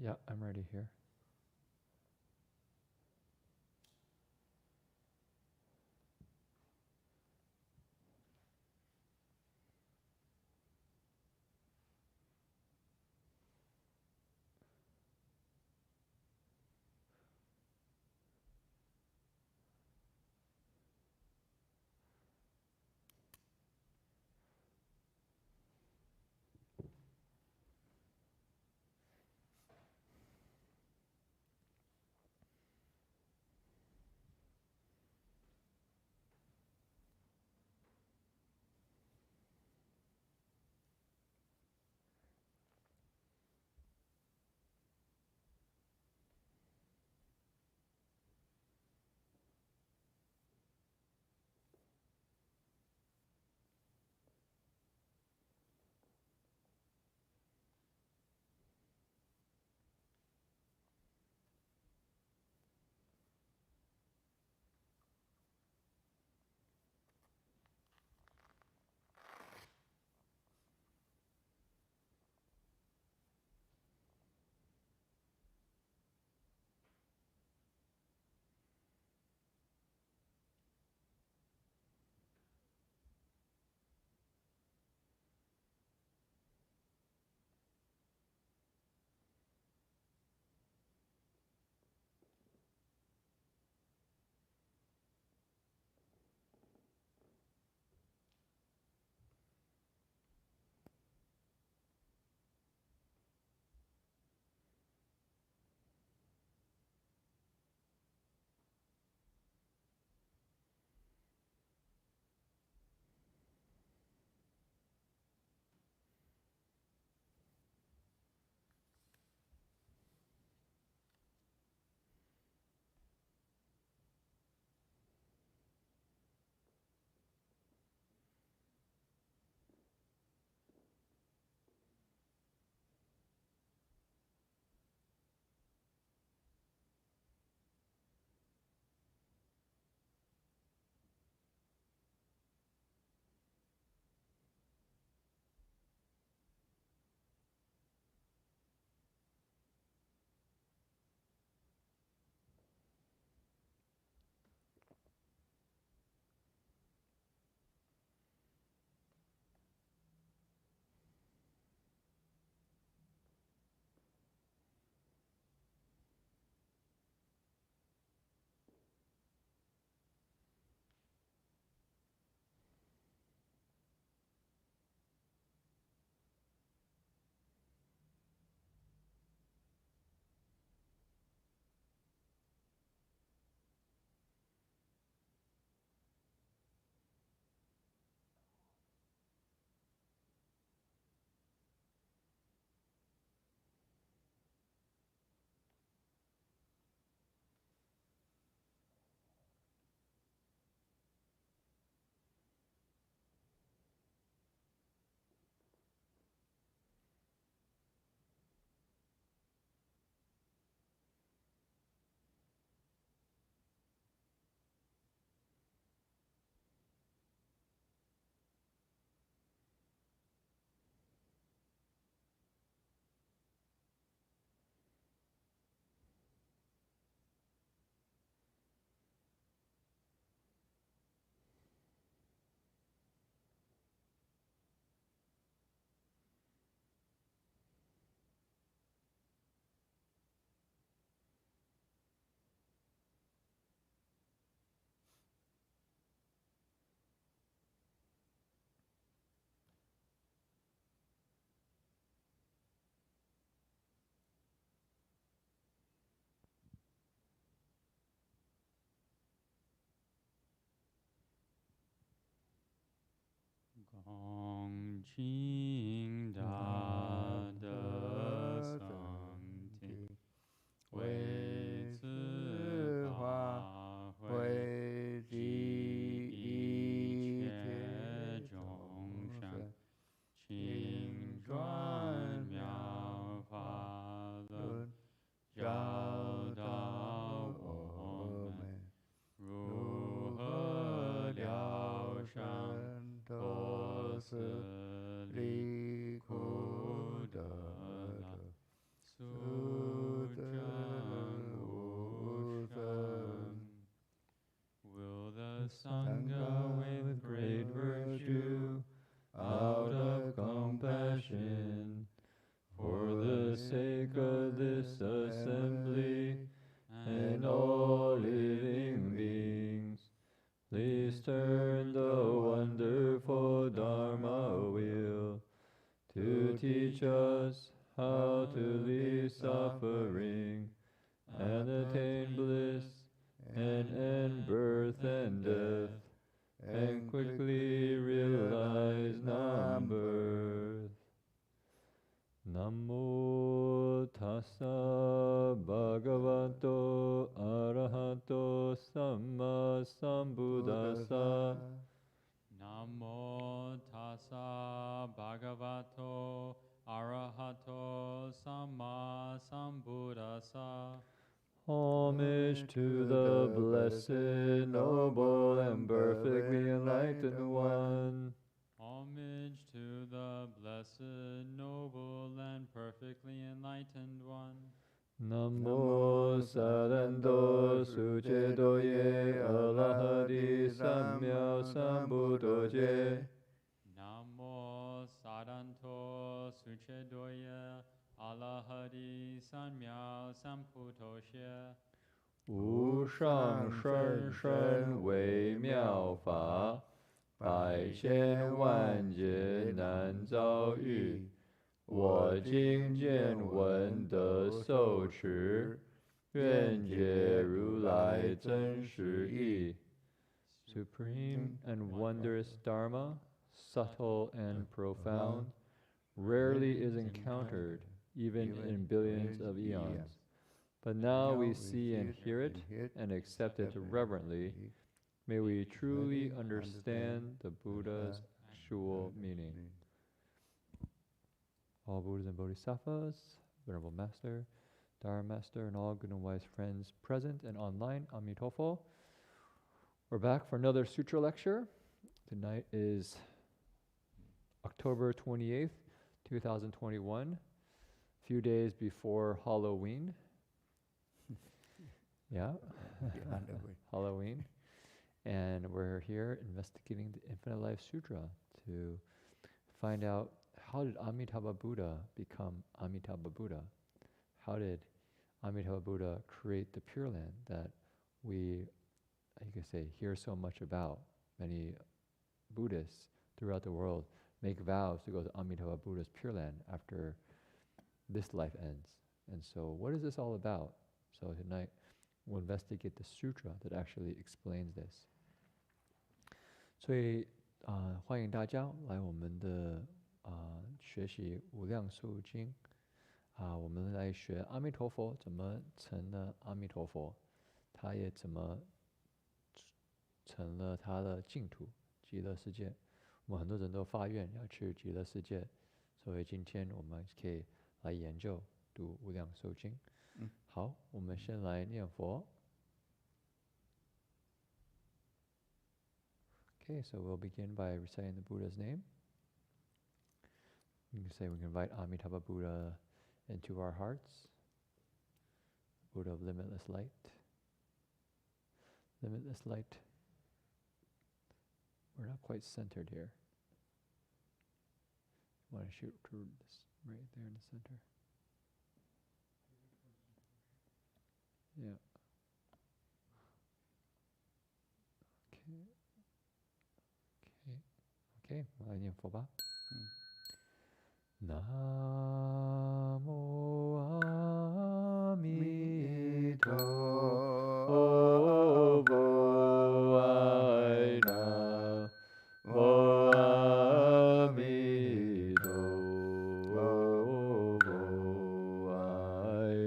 Yeah, I'm ready here. Gong Jing Da De Sang Ti Wei Zi Fa Hui Ji Yi Tie Zhong Shan Qing Zhuan Miao Fa Lun Zhao Da Wo Men如何了善托斯离苦得乐，苏 teach us how to leave suffering and attain bliss and end birth and death, and quickly realize non-birth. Namo tassa bhagavato arahato samma sambuddhassa. Namo tassa bhagavato arahato samma sambuddhassa. Homage to the blessed, noble, and perfectly enlightened one. Homage to the blessed, noble, and perfectly enlightened one. Namo Saranto Sucedoye Alahadi Samya Sambuddhoye. Namo Saranto Sucedoye Alahadi Samya Sambuddhoye. 无上甚深微妙法，百千万劫难遭遇。我今见闻得受持，愿解如来真实义。Supreme and wondrous Dharma, subtle and profound, rarely is encountered, even in billions of eons. But now we see and hear it and accept it reverently. May we truly understand the Buddha's actual meaning. All Buddhas and Bodhisattvas, Venerable Master, Dharma Master, and all good and wise friends present and online, Amitofo. We're back for another Sutra lecture. Tonight is October 28th, 2021, a few days before Halloween. Yeah, Halloween. And we're here investigating the Infinite Life Sutra to find out, how did Amitabha Buddha become Amitabha Buddha? How did Amitabha Buddha create the Pure Land that we, you could say, hear so much about? Many Buddhists throughout the world make vows to go to Amitabha Buddha's Pure Land after this life ends. And so what is this all about? So tonight we'll investigate the sutra that actually explains this. 所以欢迎大家来我们的学习无量寿经我们来学阿弥陀佛怎么成了阿弥陀佛，他也怎么成了他的净土极乐世界。我们很多人都发愿要去极乐世界，所以今天我们可以来研究读无量寿经。好，我们先来念佛。Okay, so we'll begin by reciting the Buddha's name. You can say we can invite Amitabha Buddha into our hearts. Buddha of limitless light. Limitless light. We're not quite centered here. I want to shoot to this right there in the center. Yeah. Okay, 我来念佛吧。南无阿弥陀佛，爱南无阿弥陀佛，爱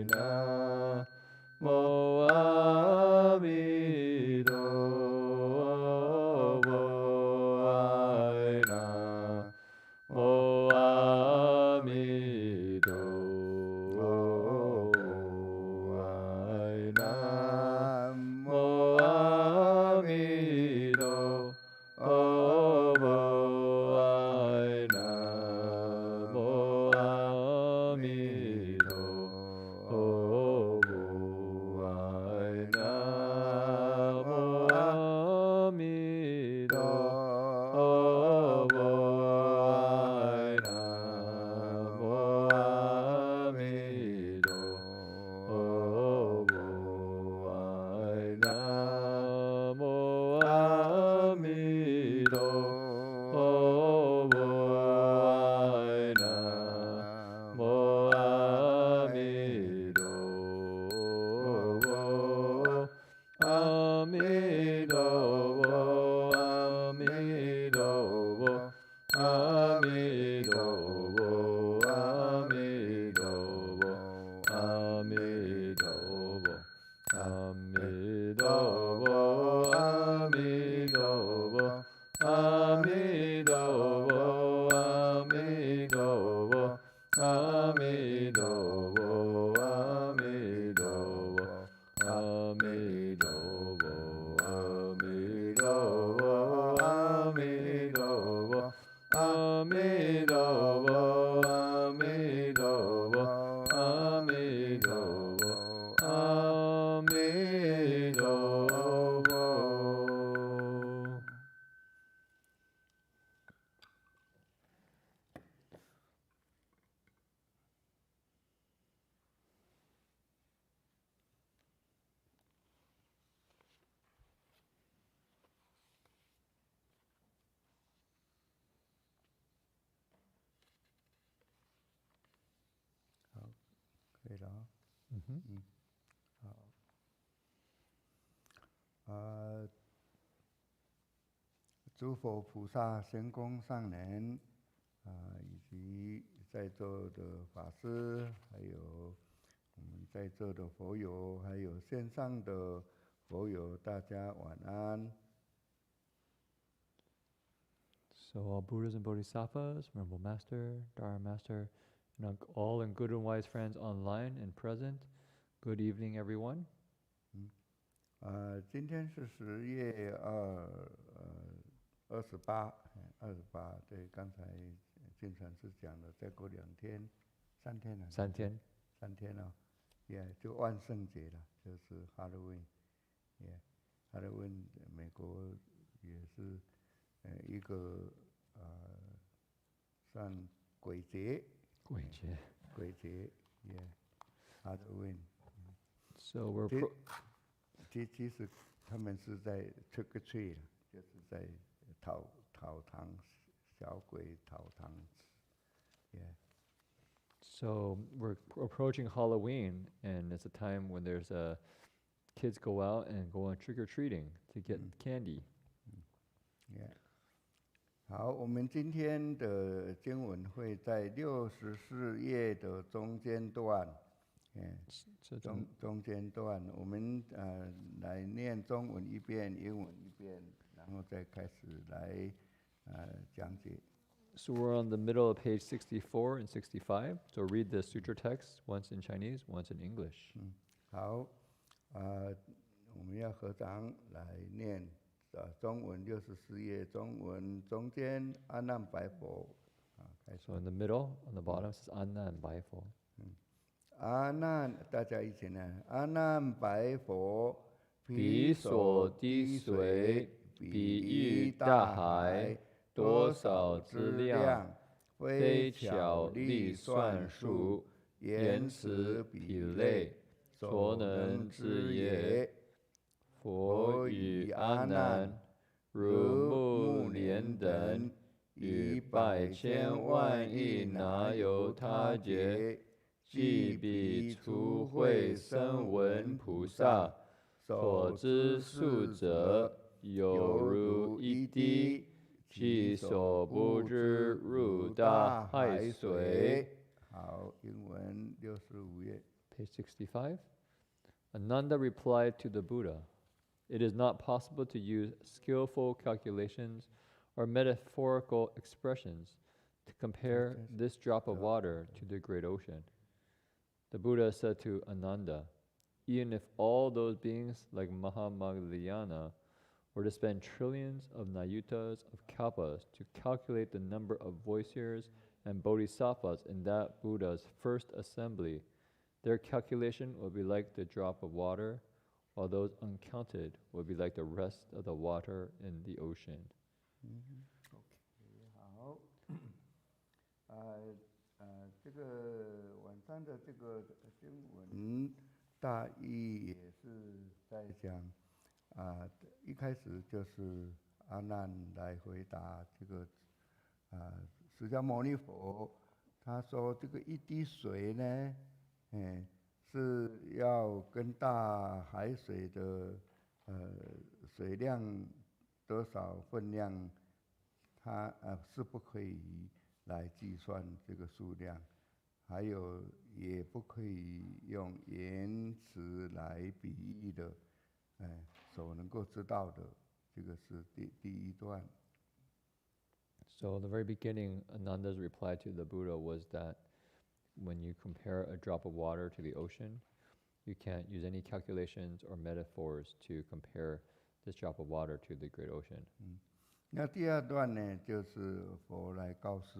南无阿弥陀佛，爱南无阿弥陀弥陀佛，阿弥陀佛，阿弥陀佛，阿弥陀佛。可以了啊。好。诸佛菩萨、神功上人以及在座的法师，还有我们在座的佛友，还有线上的佛友，大家晚安。So all Buddhas and Bodhisattvas, Venerable Master, Dharma Master, and all and good and wise friends online and present, good evening, everyone. 今天是10月28，对，刚才净禅师讲了，再过3天了。3天了，就万圣节了，就是 Halloween。Halloween 美国也是一个算鬼节，Halloween。So we're 其实他们是在 trick or treat， 就是在讨糖，小鬼讨糖。So we're approaching Halloween, and it's a time when there's kids go out and go on trick or treating to get candy. 好，我们今天的经文会在64页的中间段。中间段，我们来念中文一遍，英文一遍，然后再开始来讲解。So we're on the middle of page 64 and 65. So read the sutra text once in Chinese, once in English. 好，我们要合掌来念中文64页中文中间阿难白佛。So in the middle, on the bottom says Annan Bai Fo. 阿难，大家一起念。阿难白佛，彼所滴水，比喻大海，多少之量，非巧力算数，言辞比类，所能知也。佛与阿难，如目连等，于百千万亿那由他劫，即彼初会声闻菩萨，所知数者，有如一滴，其所不知入大海水。好，英文65页。Page 65. Ananda replied to the Buddha, "It is not possible to use skillful calculations or metaphorical expressions to compare this drop of water to the great ocean." The Buddha said to Ananda, "Even if all those beings like Mahamagdhyana were to spend trillions of nayutas of kalpas to calculate the number of voice-hearers and bodhisattvas in that Buddha's first assembly, their calculation would be like the drop of water, while those uncounted would be like the rest of the water in the ocean." OK， 好。这个晚上的这个经文大意也是在讲一开始就是阿难来回答这个释迦牟尼佛，他说这个一滴水呢，是要跟大海水的水量多少分量，它是不可以来计算这个数量，还有也不可以用言辞来比喻的，所能够知道的，这个是第一段。So in the very beginning, Ananda's reply to the Buddha was that when you compare a drop of water to the ocean, you can't use any calculations or metaphors to compare this drop of water to the great ocean. 那第二段呢，就是佛来告示，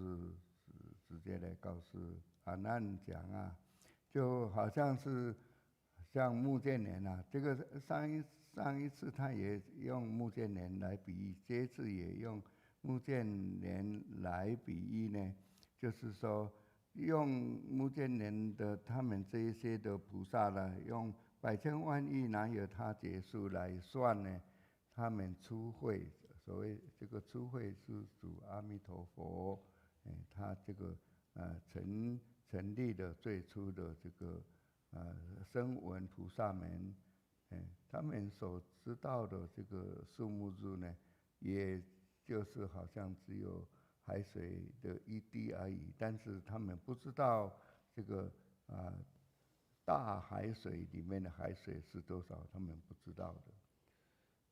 直接来告示阿难讲啊，就好像是像木建年啊，这个上一次他也用木建年来比喻，这一次也用木建年来比喻呢，就是说用木建年的他们这一些的菩萨呢，用百千万亿哪有他劫数来算呢？他们初会。所谓这个初会是主阿弥陀佛，他这个成立的最初的这个声闻菩萨们，他们所知道的这个数目日呢，也就是好像只有海水的一滴而已，但是他们不知道这个大海水里面的海水是多少，他们不知道的。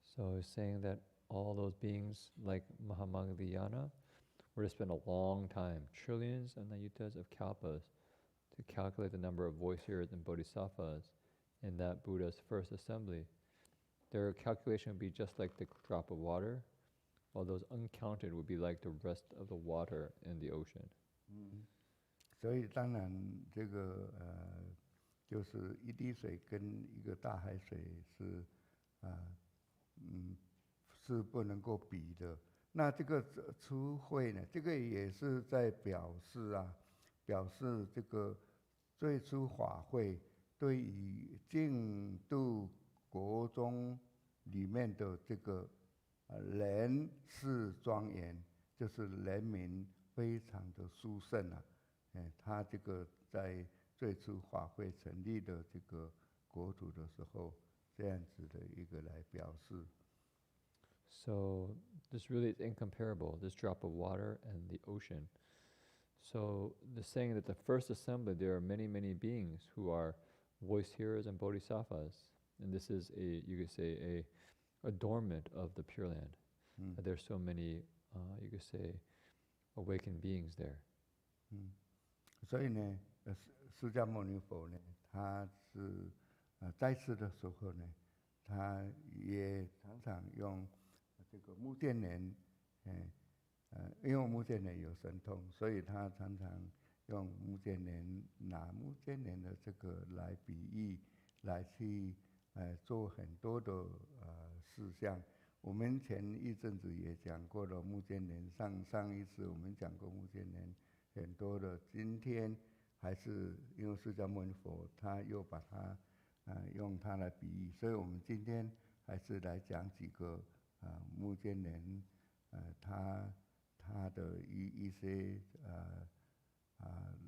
So he's saying that all those beings like Mahamagdhyana were to spend a long time, trillions and ayutas of kalpas, to calculate the number of voice hearers and bodhisattvas in that Buddha's first assembly. Their calculation would be just like the drop of water, while those uncounted would be like the rest of the water in the ocean. 所以当然这个就是一滴水跟一个大海水是是不能够比的。那这个初会呢，这个也是在表示这个最初法会对于净土国中里面的这个人事庄严，就是人民非常的殊胜啊。他这个在最初法会成立的这个国土的时候，这样子的一个来表示。So this really is incomparable, this drop of water and the ocean. So the saying that the first assembly, there are many, many beings who are voice hearers and bodhisattvas. And this is you could say, a adornment of the Pure Land. There's so many, you could say, awakened beings there. 所以呢，释迦牟尼佛呢，他是在世的时候呢，他也常常用这个目犍连，因为目犍连有神通，所以他常常用目犍连拿目犍连的这个来比喻，来去做很多的事项。我们前一阵子也讲过了目犍连，上一次我们讲过目犍连很多的，今天还是因为释迦牟尼佛他又把它用它来比喻，所以我们今天还是来讲几个目犍连他的一些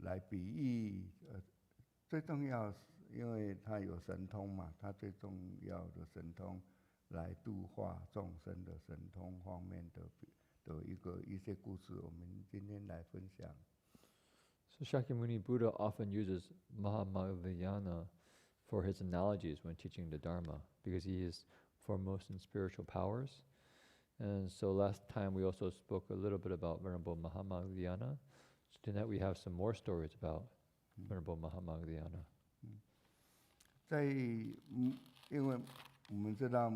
来比喻最重要是因为他有神通嘛，他最重要的神通来度化众生的神通方面的一些故事，我们今天来分享。So Shakyamuni Buddha often uses Mahamagdhyana for his analogies when teaching the Dharma, because he is foremost in spiritual powers. And so last time we also spoke a little bit about Venerable Mahamagdhyana. So tonight we have some more stories about Venerable Mahamagdhyana. 因为我们知道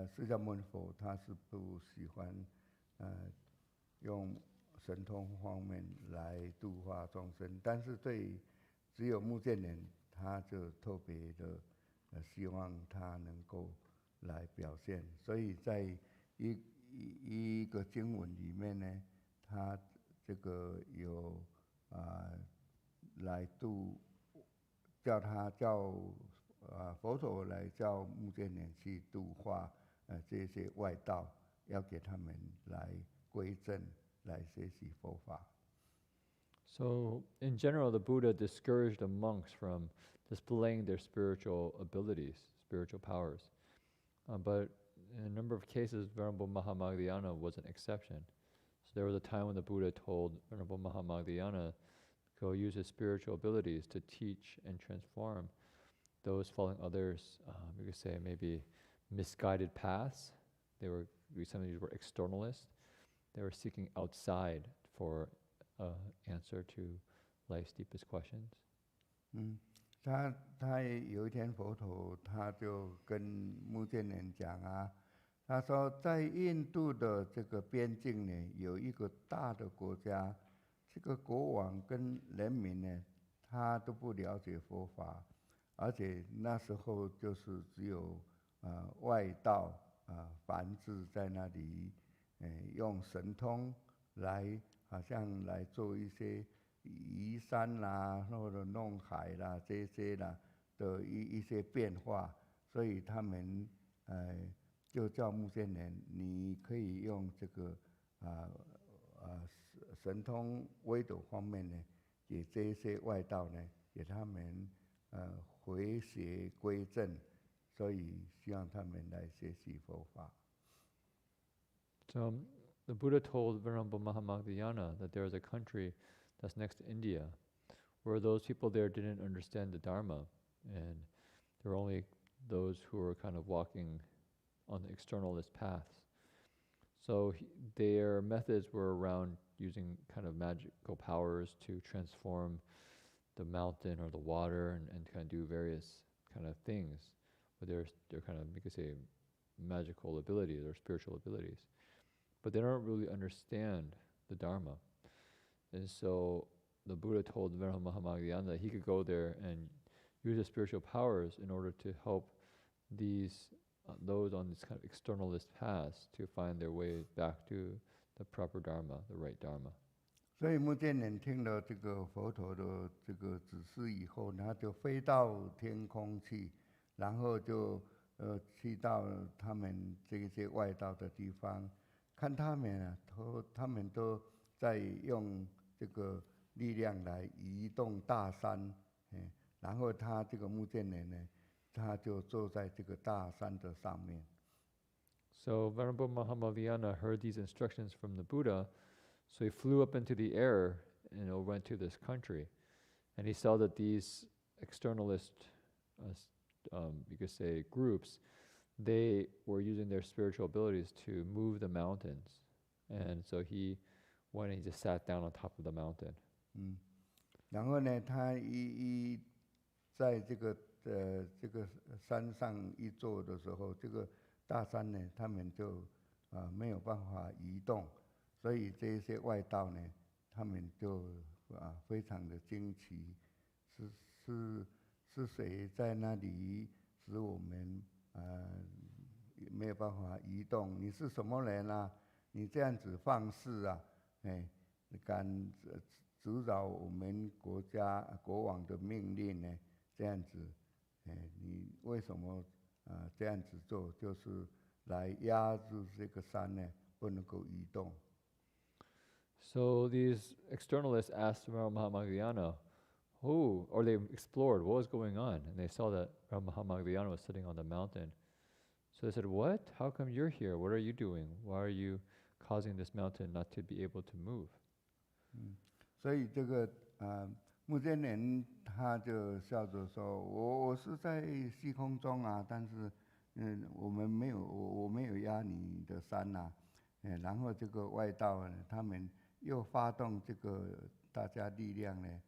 释迦牟尼佛他是不喜欢用神通方面来度化众生，但是只有目犍连他就特别的希望他能够来表现，所以在一个经文里面呢，他这个有来叫佛陀来叫目犍连去度化这些外道，要给他们来归正，来学习佛法。So in general, the Buddha discouraged the monks from displaying their spiritual abilities, spiritual powers. But in a number of cases, Venerable Mahamagdhyana was an exception. So there was a time when the Buddha told Venerable Mahamagdhyana to go use his spiritual abilities to teach and transform those following others, we could say maybe misguided paths. Some of these were externalists. They were seeking outside for answer to life's deepest questions. 他有一天佛陀他就跟目犍连讲啊，他说，在印度的这个边境呢，有一个大的国家，这个国王跟人民呢，他都不了解佛法，而且那时候就是只有外道梵志在那里，用神通来好像来做一些移山啦，或者弄海啦这些啦的一些变化，所以他们就叫目犍连，你可以用这个神通威斗方面呢，给这一些外道呢，给他们回邪归正，所以希望他们来学习佛法。So the Buddha told Venerable Mahamagdhyana that there is a country that's next to India, where those people there didn't understand the Dharma, and there were only those who were kind of walking on the externalist paths. So their methods were around using kind of magical powers to transform the mountain or the water and kind of do various kind of things with their kind of, you could say, magical abilities or spiritual abilities. But they don't really understand the Dharma. And so the Buddha told Venerable Mahamagdhyana that he could go there and use the spiritual powers in order to help those on this kind of externalist paths to find their way back to the proper Dharma, the right Dharma. 所以目犍连听了这个佛陀的这个指示以后，他就飞到天空去，然后就去到他们这些外道的地方，看他们他们都在用这个力量来移动大山，然后他这个目犍连呢，他就坐在这个大山的上面。So Venerable Mahamagdhyana heard these instructions from the Buddha, so he flew up into the air and went to this country. And he saw that these externalist, you could say, groups, they were using their spiritual abilities to move the mountains. And so he went and he just sat down on top of the mountain. 然后呢，他在这个山上一坐的时候，这个大山呢，他们就没有办法移动，所以这些外道呢，他们就非常的惊奇，是谁在那里使我们没有办法移动？你是什么人啊？你这样子放肆啊！敢阻扰我们国王的命令呢？这样子，你为什么这样子做？就是来压住这个山呢，不能够移动。So these externalists asked Mahamagdhyana, or they explored what was going on, and they saw that Mahamagdhyana was sitting on the mountain. So they said, "What? How come you're here? What are you doing? Why are you causing this mountain not to be able to move?" 所以这个目犍连他就笑着说：“我是在虚空中啊，但是我没有压你的山呐。”然后这个外道呢，他们又发动这个大家力量呢，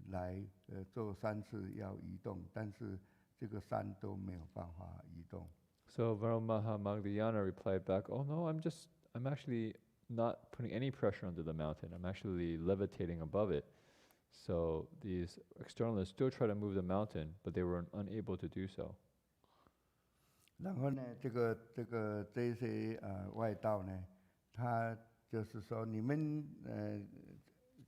来做3次要移动，但是这个山都没有办法移动。So Mahamagdhyana replied back, "Oh no, I'm actually not putting any pressure onto the mountain. I'm actually levitating above it." So these externalists still try to move the mountain, but they were unable to do so. 然后呢，这些外道呢，他就是说，你们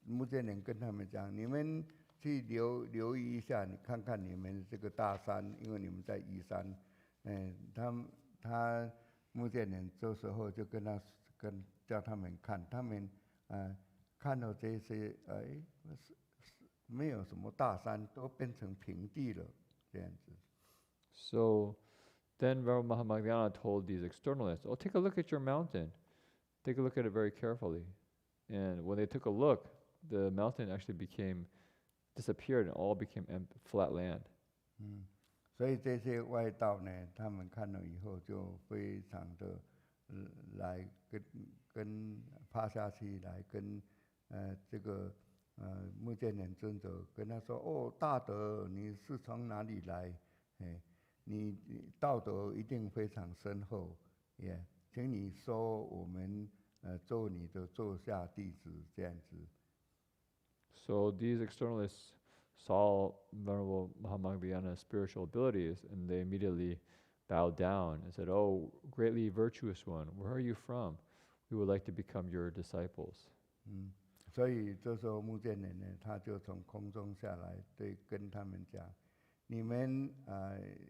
目犍连跟他们讲，你们去留意一下，你看看你们这个大山，因为你们在移山，他目犍连这时候就叫他们看，他们看到这些没有什么大山，都变成平地了，这样子。So then Venerable Mahamagdhyana told these externalists, "Oh, take a look at your mountain. Take a look at it very carefully." And when they took a look, the mountain actually disappeared and all became flat land. 所以这些外道呢，他们看了以后就非常的来跟趴下去，来跟这个目犍连尊者跟他说：“哦，大德，你是从哪里来？你道德一定非常深厚，也请你收我们做你的座下弟子这样子。 So these externalists saw Venerable Mahamagdhyana's spiritual abilities, and they immediately bowed down and said, "Oh, greatly virtuous one, where are you from? We would like to become your disciples." 所以这时候目犍连呢，他就从空中下来，跟他们讲，你们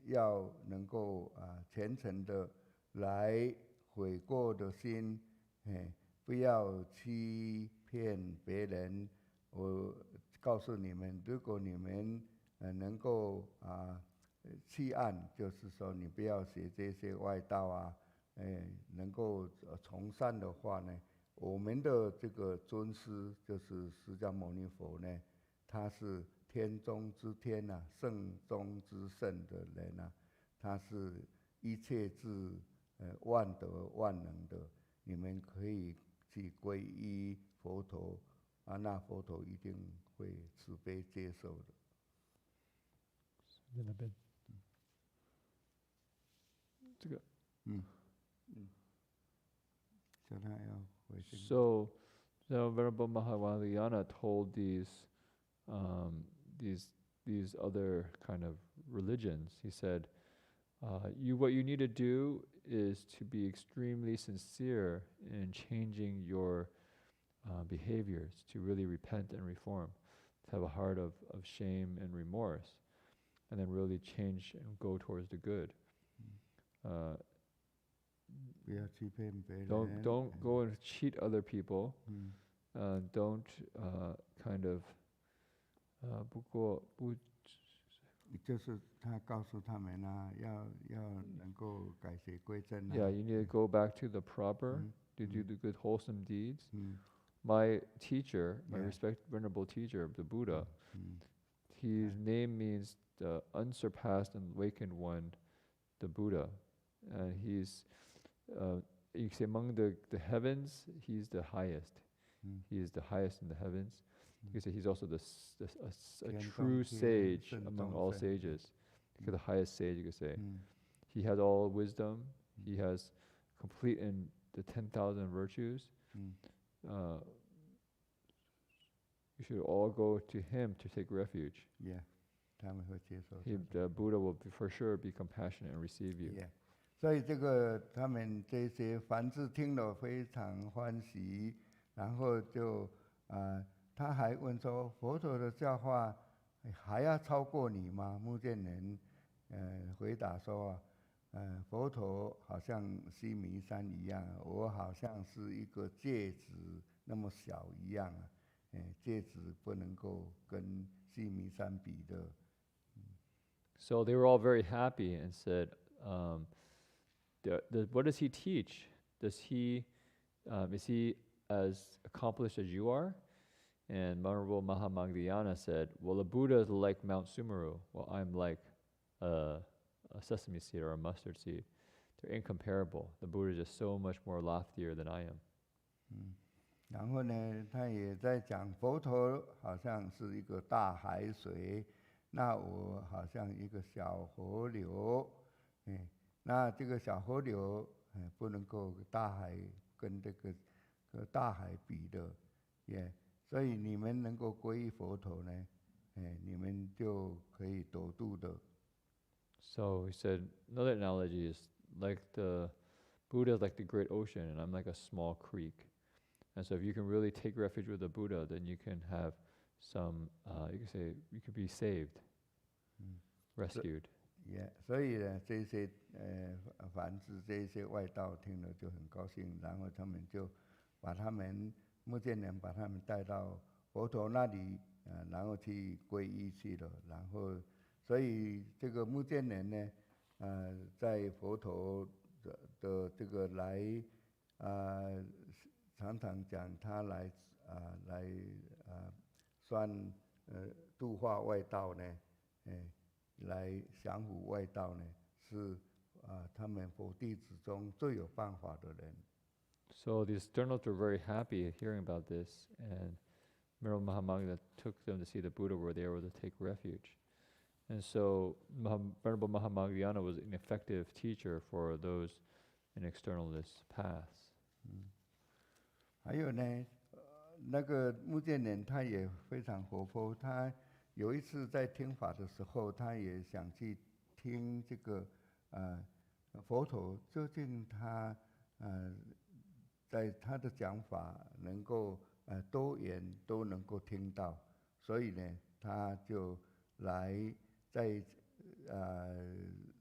要能够虔诚的来悔过的心，不要欺骗别人。我告诉你们，如果你们能够弃暗，就是说你不要学这些外道啊，能够从善的话呢，我们的这个尊师就是释迦牟尼佛呢，他是天中之天啊，圣中之圣的人啊，他是一切智万德万能的，你们可以去皈依佛陀啊，那佛陀一定会慈悲接受的。在那边，这个，叫他要回去。So Venerable Mahavajrayana told these other kind of religions. He said, what you need to do is to be extremely sincere in changing your behaviors, to really repent and reform, to have a heart of shame and remorse, and then really change and go towards the good. Don't go and cheat other people. Don't kind of 就是他告诉他们啊，要能够改邪归正啊。Yeah, you need to go back to the proper, to do the good wholesome deeds. My teacher, my respected venerable teacher, the Buddha, his name means the unsurpassed and awakened one, the Buddha. And he's, you say among the heavens, he's the highest. He is the highest in the heavens. You can say he's also a true sage among all sages. The highest sage, you could say. He has all wisdom. He has complete in the 10,000 virtues. You should all go to him to take refuge. Yeah, the Buddha will for sure be compassionate and receive you. Yeah. 所以这个他们这些凡是听了非常欢喜，然后就他还问说：佛陀的教化还要超过你吗？目犍连回答说佛陀好像须弥山一样，我好像是一个芥子那么小一样芥子不能够跟须弥山比的。So they were all very happy and said, what does he teach? Is he as accomplished as you are? And Venerable Mahamagdhyana said, well, the Buddha is like Mount Sumeru. Well, I'm like a sesame seed or a mustard seed. They're incomparable. The Buddha is just so much more loftier than I am. 然后呢，他也在讲佛陀好像是一个大海水，那我好像一个小河流，那这个小河流不能够大海跟这个大海比的，所以你们能够皈依佛陀呢，你们就可以得度的。So he said, another analogy is like the Buddha is like the great ocean, and I'm like a small creek. And so if you can really take refuge with the Buddha, then you can have some, you can say, you could be saved, rescued. 所以呢，这些凡是这些外道听了就很高兴，然后他们就把他们目犍连把他们带到佛陀那里，然后去皈依去了。然后，所以这个目犍连呢，在佛陀的这个来常常讲他来算度化外道呢，来降伏外道呢，是他们佛弟子中最有办法的人。So the externals were very happy hearing about this, and Venerable Mahamagdhyana took them to see the Buddha where they were able to take refuge. And so Venerable Mahamagdhyana was an effective teacher for those and externalist paths. 还有呢，那个穆建连他也非常活泼，他有一次在听法的时候，他也想去听这个佛陀究竟他在他的讲法能够多元都能够听到，所以呢，他就来在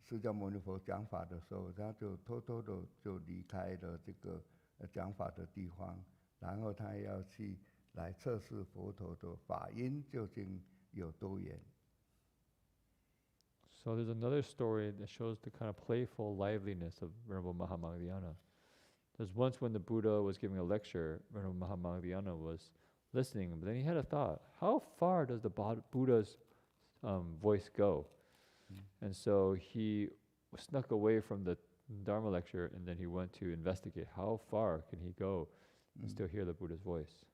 释迦牟尼佛讲法的时候，他就偷偷的就离开了这个讲法的地方，然后他要去来测试佛陀的法音究竟有多远。So there's another story that shows the kind of playful liveliness of Venerable Mahamagdhyana. There's once when the Buddha was giving a lecture, Venerable Mahamagdhyana was listening, but then he had a thought, how far does the Buddha's voice go? And so he snuck away from the Dharma lecture and then he went to investigate how far can he go and still hear the Buddha's voice.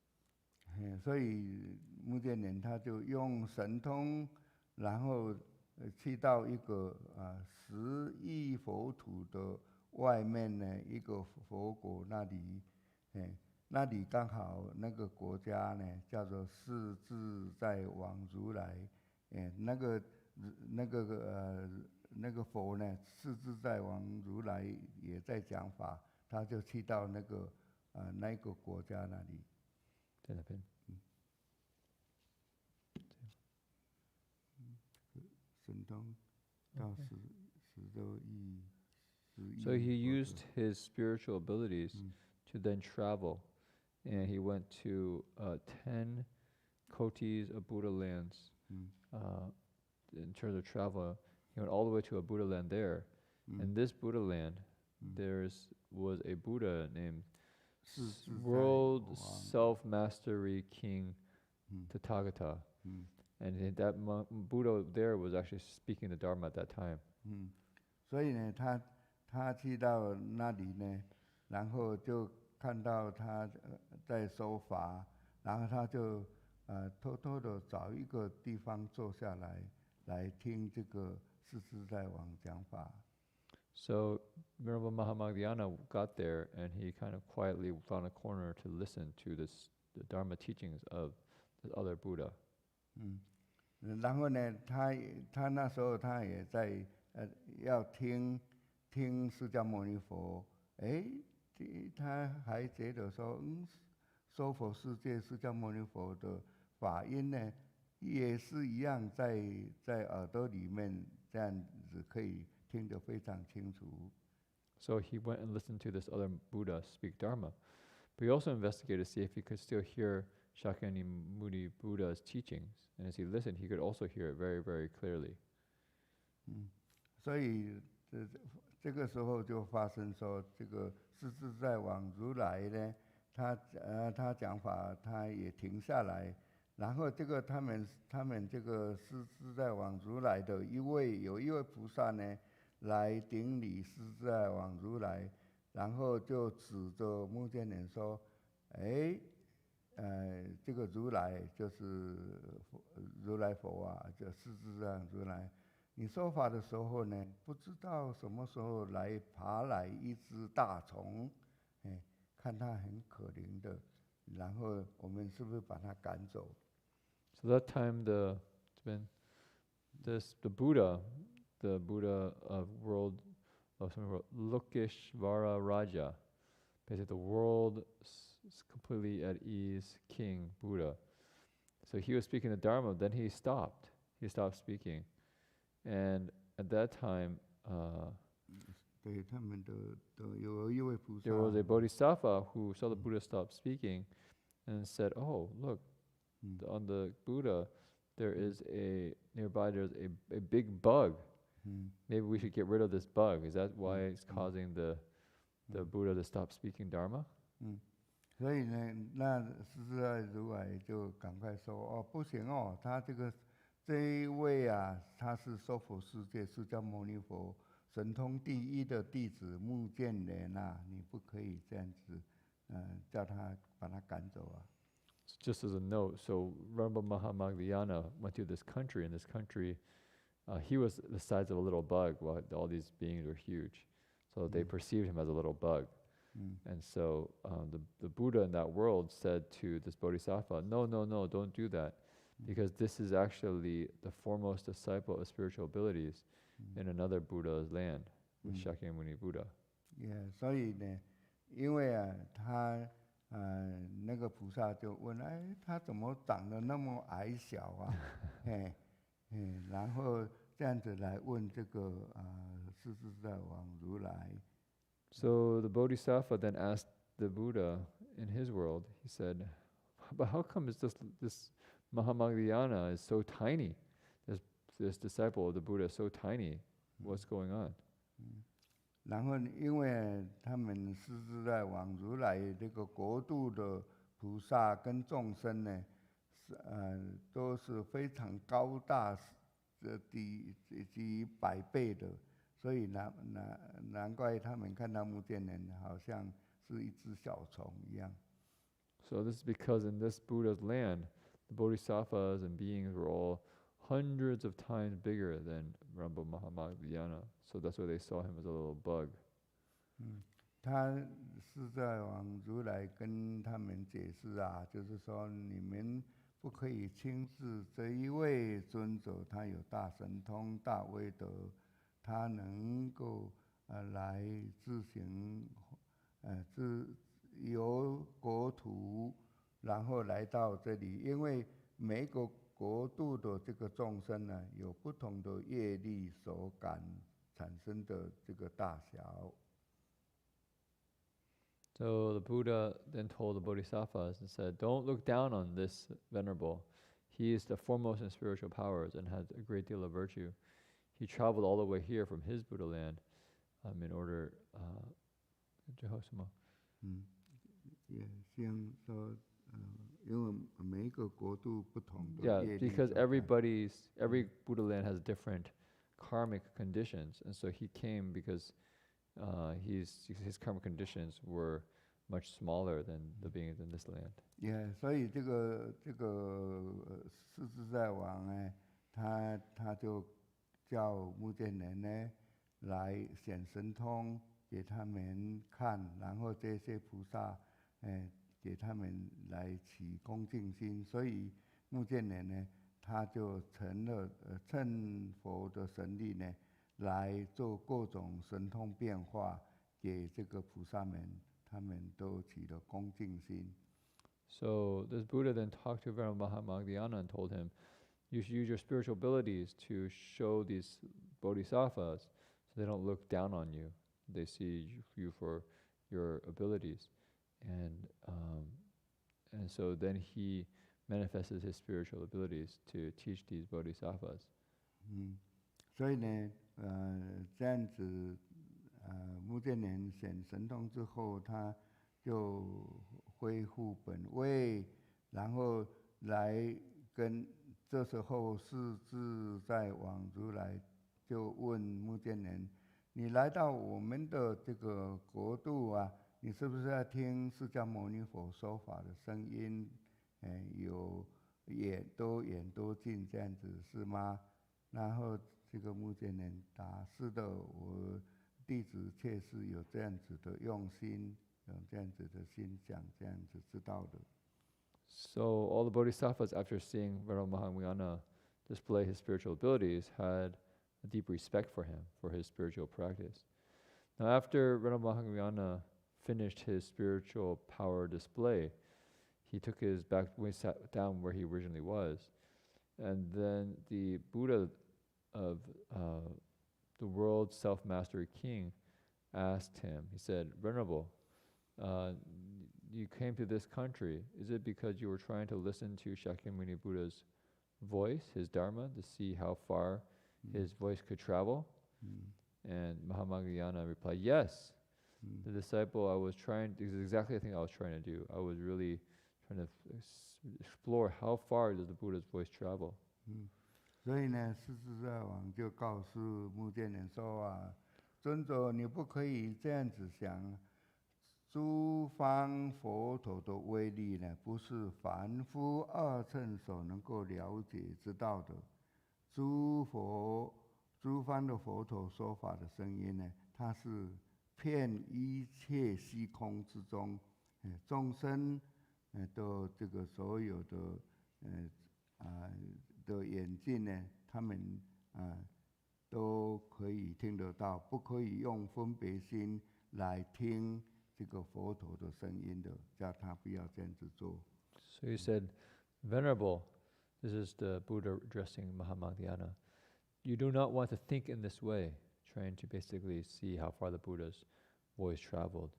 所以穆建连他就用神通，然后去到一个10亿佛土的外面呢，一个佛国那里，那里刚好那个国家呢叫做世自在王如来，那个佛呢，世自在王如来也在讲法，他就去到那个国家那里。在那边。神通到10多亿。So he used his spiritual abilities to then travel, and he went to 10 kotis of Buddha lands. In terms of travel, he went all the way to a Buddha land there. In this Buddha land, was a Buddha named World Self-Mastery King Tathagata. And that Buddha there was actually speaking the Dharma at that time. 所以呢，他去到那里呢，然后就看到他在说法，然后他就偷偷的找一个地方坐下来听这个世自在王讲法。So Venerable Mahamagdhyana got there and he kind of quietly found a corner to listen to the Dharma teachings of the other Buddha. 然后呢，他那时候他也在要听释迦牟尼佛，他还觉得说，娑婆世界释迦牟尼佛的法音呢，也是一样在耳朵里面，这样子可以听得非常清楚。So he went and listened to this other Buddha speak Dharma, but he also investigated to see if he could still hear Shakyamuni Muni Buddha's teachings. And as he listened, he could also hear it very, very clearly. 所以这个时候就发生说，这个世自在王如来呢，他讲法他也停下来，然后这个他们这个世自在王如来的有一位菩萨呢，来顶礼世自在王如来，然后就指着目犍连说，这个如来就是如来佛啊，就世自在王如来。你说法的时候呢，不知道什么时候爬来一只大虫，看它很可怜的，然后我们是不是把它赶走？ So that time the Buddha, the Buddha of Lokeshvara Raja, basically the world is completely at ease king Buddha. So he was speaking the Dharma, then he stopped speaking. And at that time, there was a bodhisattva who saw the Buddha stop speaking and said, oh, look, on the Buddha, there's a big bug. Maybe we should get rid of this bug. Is that why it's causing the Buddha to stop speaking Dharma? 所以呢，那世自在如来就赶快说，不行哦，他这一位啊，他是娑婆世界释迦牟尼佛神通第一的弟子目犍连啊，你不可以这样子，叫他把他赶走啊。Just as a note, so Venerable Mahamagdhyana went to this country. In this country, he was the size of a little bug, while all these beings were huge. So they perceived him as a little bug. And so the Buddha in that world said to this bodhisattva, no, don't do that. Because this is actually the foremost disciple of spiritual abilities in another Buddha's land, with Shakyamuni Buddha. Yeah, 所以呢，因为啊，他那个菩萨就问，哎，他怎么长得那么矮小啊？然后这样子来问这个世自在王如来。So the bodhisattva then asked the Buddha in his world, he said, but how come is this Mahamagdhyana is so tiny? This disciple of the Buddha is so tiny. What's going on? 然后因为他们世自在王如来这个国度的菩萨跟众生呢，都是非常高大，低于100倍的，所以难怪他们看到目犍连好像是一只小虫一样。So this is because in this Buddha's land, the bodhisattvas and beings were all hundreds of times bigger than Rambo Mahamagdhyana. So that's why they saw him as a little bug. 他是在往如来跟他们解释啊，就是说你们不可以轻视这一位尊者，他有大神通、大威德，他能够来自行自由国土，然后来到这里，因为每个国度的这个众生呢，有不同的业力所感产生的这个大小。So the Buddha then told the bodhisattvas and said, don't look down on this venerable. He is the foremost in spiritual powers and has a great deal of virtue. He traveled all the way here from his Buddha land in order to 也像说因为每一个国度不同的业力。Yeah, because every Buddha land has different karmic conditions, and so he came because his karmic conditions were much smaller than the beings in this land. Yeah, 所以这个世自在王呢，他就叫目犍连呢来显神通给他们看，然后这些菩萨给他们来起恭敬心，所以目犍连呢，他就成了趁佛的神力呢，来做各种神通变化给这个菩萨们，他们都起了恭敬心。So this Buddha then talked to Venerable Mahamagdhyana and told him, you should use your spiritual abilities to show these bodhisattvas so they don't look down on you. They see you for your abilities. And so then he manifested his spiritual abilities to teach these bodhisattvas. 所以呢，这样子，目犍连显神通之后，他就恢复本位，然后来跟这时候世自在王如来就问目犍连：你来到我们的这个国度啊，你是不是要听释迦牟尼佛说法的声音？有眼多近这样子是吗？然后这个目犍连答：是的，我弟子确实有这样子的用心，有这样子的心想，这样子知道的。So all the bodhisattvas, after seeing Venerable Mahamagdhyana display his spiritual abilities, had a deep respect for him, for his spiritual practice. Now after Venerable Mahamagdhyana finished his spiritual power display, he took his back, sat down where he originally was, and then the Buddha of the world's self-mastery king asked him, he said, Venerable, you came to this country, is it because you were trying to listen to Shakyamuni Buddha's voice, his Dharma, to see how far his voice could travel? And Mahamagdhyana replied, yes. The disciple this is exactly the thing I was trying to do. I was really trying to explore how far does the Buddha's voice travel. 所以呢，世自在王就告诉目犍连说啊，尊者，你不可以这样子想。诸方佛陀的威力呢，不是凡夫二乘所能够了解知道的。诸方的佛陀说法的声音呢，它是遍一切虚空之中，众生的这个所有的的眼睛呢，他们都可以听得到，不可以用分别心来听这个佛陀的声音的，叫他不要这样子做。So you said, Venerable, this is the Buddha addressing Mahamagdhyana. You do not want to think in this way, trying to basically see how far the Buddha's voice traveled.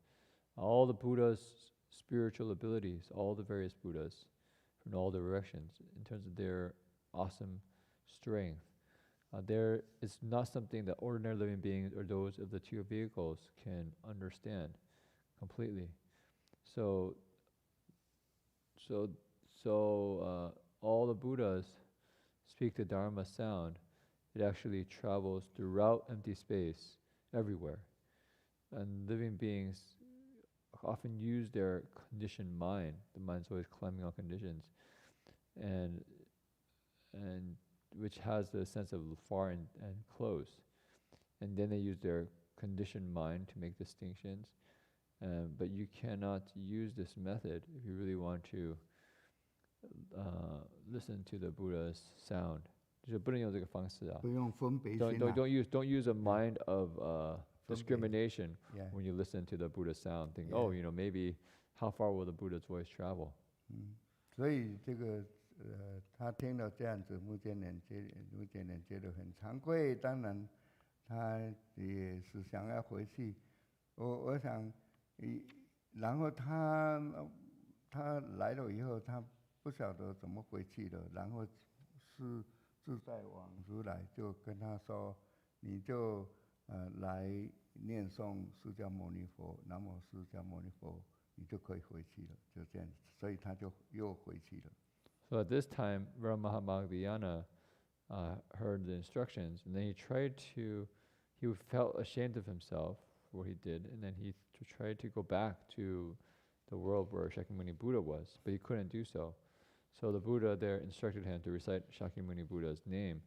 All the Buddha's spiritual abilities, all the various Buddhas from all directions, in terms of their awesome strength, there is not something that ordinary living beings or those of the two vehicles can understand completely. So all the Buddhas speak the Dharma sound. It actually travels throughout empty space, everywhere. And living beings often use their conditioned mind. The mind's always climbing on conditions, and which has the sense of far and close. And then they use their conditioned mind to make distinctions. But you cannot use this method if you really want to listen to the Buddha's sound. 就是不能用这个方式啊。不用分别心啊。Don't use a mind of discrimination Yeah. when you listen to the Buddha's sound. Think, oh, maybe how far will the Buddha's voice travel? 所以这个他听了这样子，目犍连觉得很惭愧，当然他也是想要回去。我想，然后他来了以后，他不晓得怎么回去了，然后是自在王如来就跟他说，你就来念诵释迦牟尼佛，南无释迦牟尼佛，你就可以回去了，就这样子，所以他就又回去了。So at this time, Mahamagdhyana heard the instructions, and then he felt ashamed of himself for what he did, and then he tried to go back to the world where Shakyamuni Buddha was, but he couldn't do so. So the Buddha there instructed him to recite Shakyamuni Buddha's name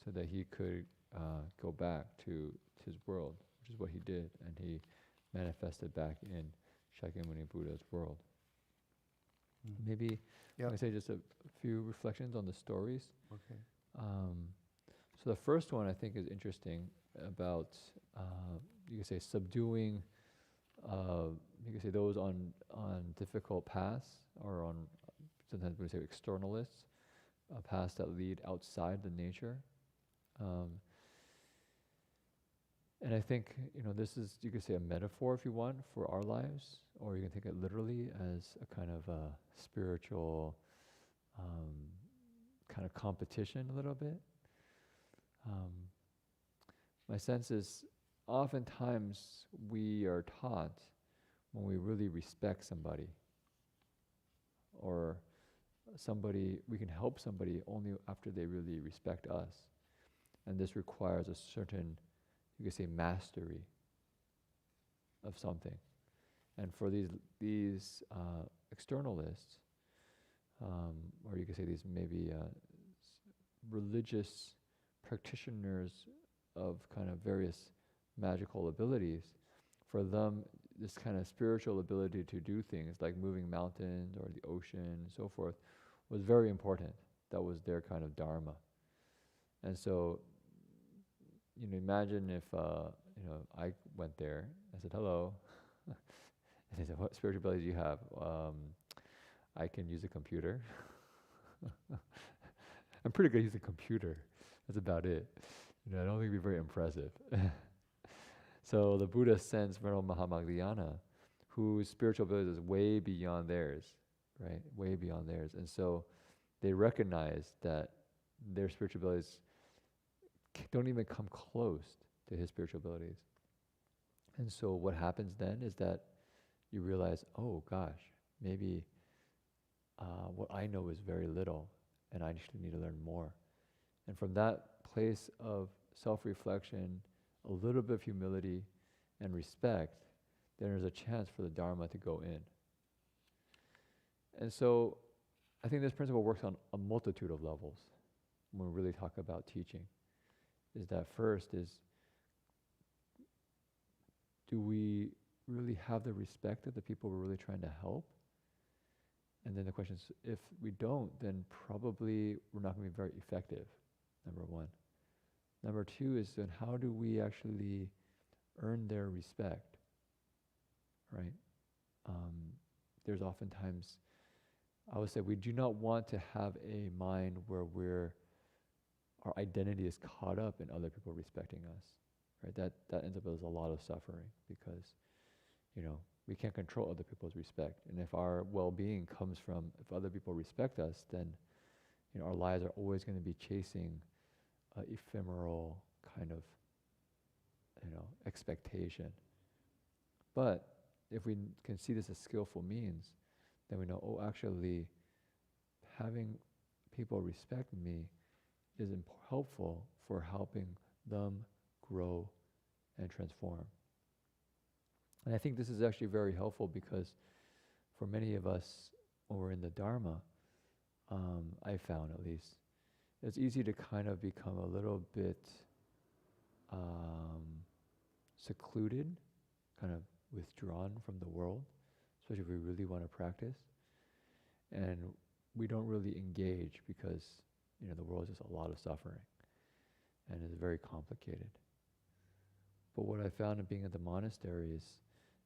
so that he could go back to his world, which is what he did, and he manifested back in Shakyamuni Buddha's world. Maybe I can say just a few reflections on the stories. Okay. So the first one I think is interesting about, you could say, subduing, you could say those on difficult paths, or on, sometimes we say externalists, paths that lead outside the nature. And I think, this is, you could say, a metaphor if you want for our lives, or you can take it literally as a kind of a spiritual kind of competition a little bit. My sense is oftentimes we are taught when we really respect somebody, or we can help somebody only after they really respect us. And this requires a certain, you could say, mastery of something. And for these externalists, or you could say these maybe religious practitioners of kind of various magical abilities, for them this kind of spiritual ability to do things like moving mountains or the ocean and so forth was very important. That was their kind of dharma. And so, imagine if I went there, I said, hello, and they said, what spiritual ability do you have? I can use a computer. I'm pretty good at using a computer. That's about it. I don't think it'd be very impressive. So the Buddha sends Venerable Mahamagdhyana, whose spiritual ability is way beyond theirs, right? Way beyond theirs. And so they recognize that their spiritual abilities don't even come close to his spiritual abilities. And so what happens then is that you realize, oh gosh, maybe what I know is very little, and I actually need to learn more. And from that place of self-reflection, a little bit of humility and respect, then there's a chance for the Dharma to go in. And so I think this principle works on a multitude of levels when we really talk about teaching. Is that first is do we really have the respect of the people we're really trying to help? And then the question is, if we don't, then probably we're not going to be very effective, number one. Number two is then how do we actually earn their respect, right? There's oftentimes, I would say, we do not want to have a mind where our identity is caught up in other people respecting us, right? That ends up as a lot of suffering because, we can't control other people's respect. And if our well-being comes from, if other people respect us, then, our lives are always going to be chasing ephemeral kind of, expectation. But if we can see this as skillful means, then we know, actually, having people respect me is helpful for helping them grow and transform. And I think this is actually very helpful because for many of us, when we're in the Dharma, I found at least, it's easy to kind of become a little bit secluded, kind of withdrawn from the world, especially if we really want to practice. And we don't really engage because, the world is just a lot of suffering and it's very complicated. But what I found in being at the monastery is,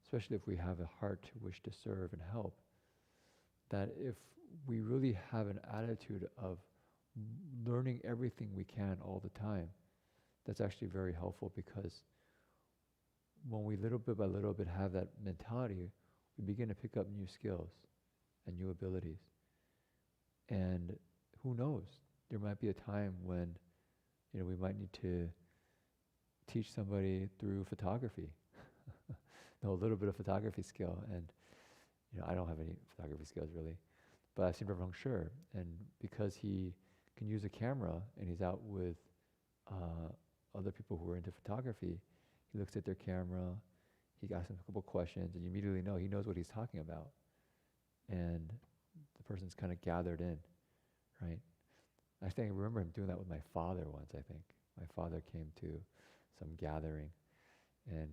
especially if we have a heart to wish to serve and help, that if we really have an attitude of learning everything we can all the time, that's actually very helpful because when we little bit by little bit have that mentality, we begin to pick up new skills and new abilities. And who knows, there might be a time when, we might need to teach somebody through photography. Know a little bit of photography skill, and I don't have any photography skills really, but I've seen Reverend Shi, and because he can use a camera and he's out with other people who are into photography, he looks at their camera, he asks them a couple questions, and you immediately know he knows what he's talking about, and the person's kind of gathered in, right? I remember him doing that with my father once. I think my father came to some gathering. And,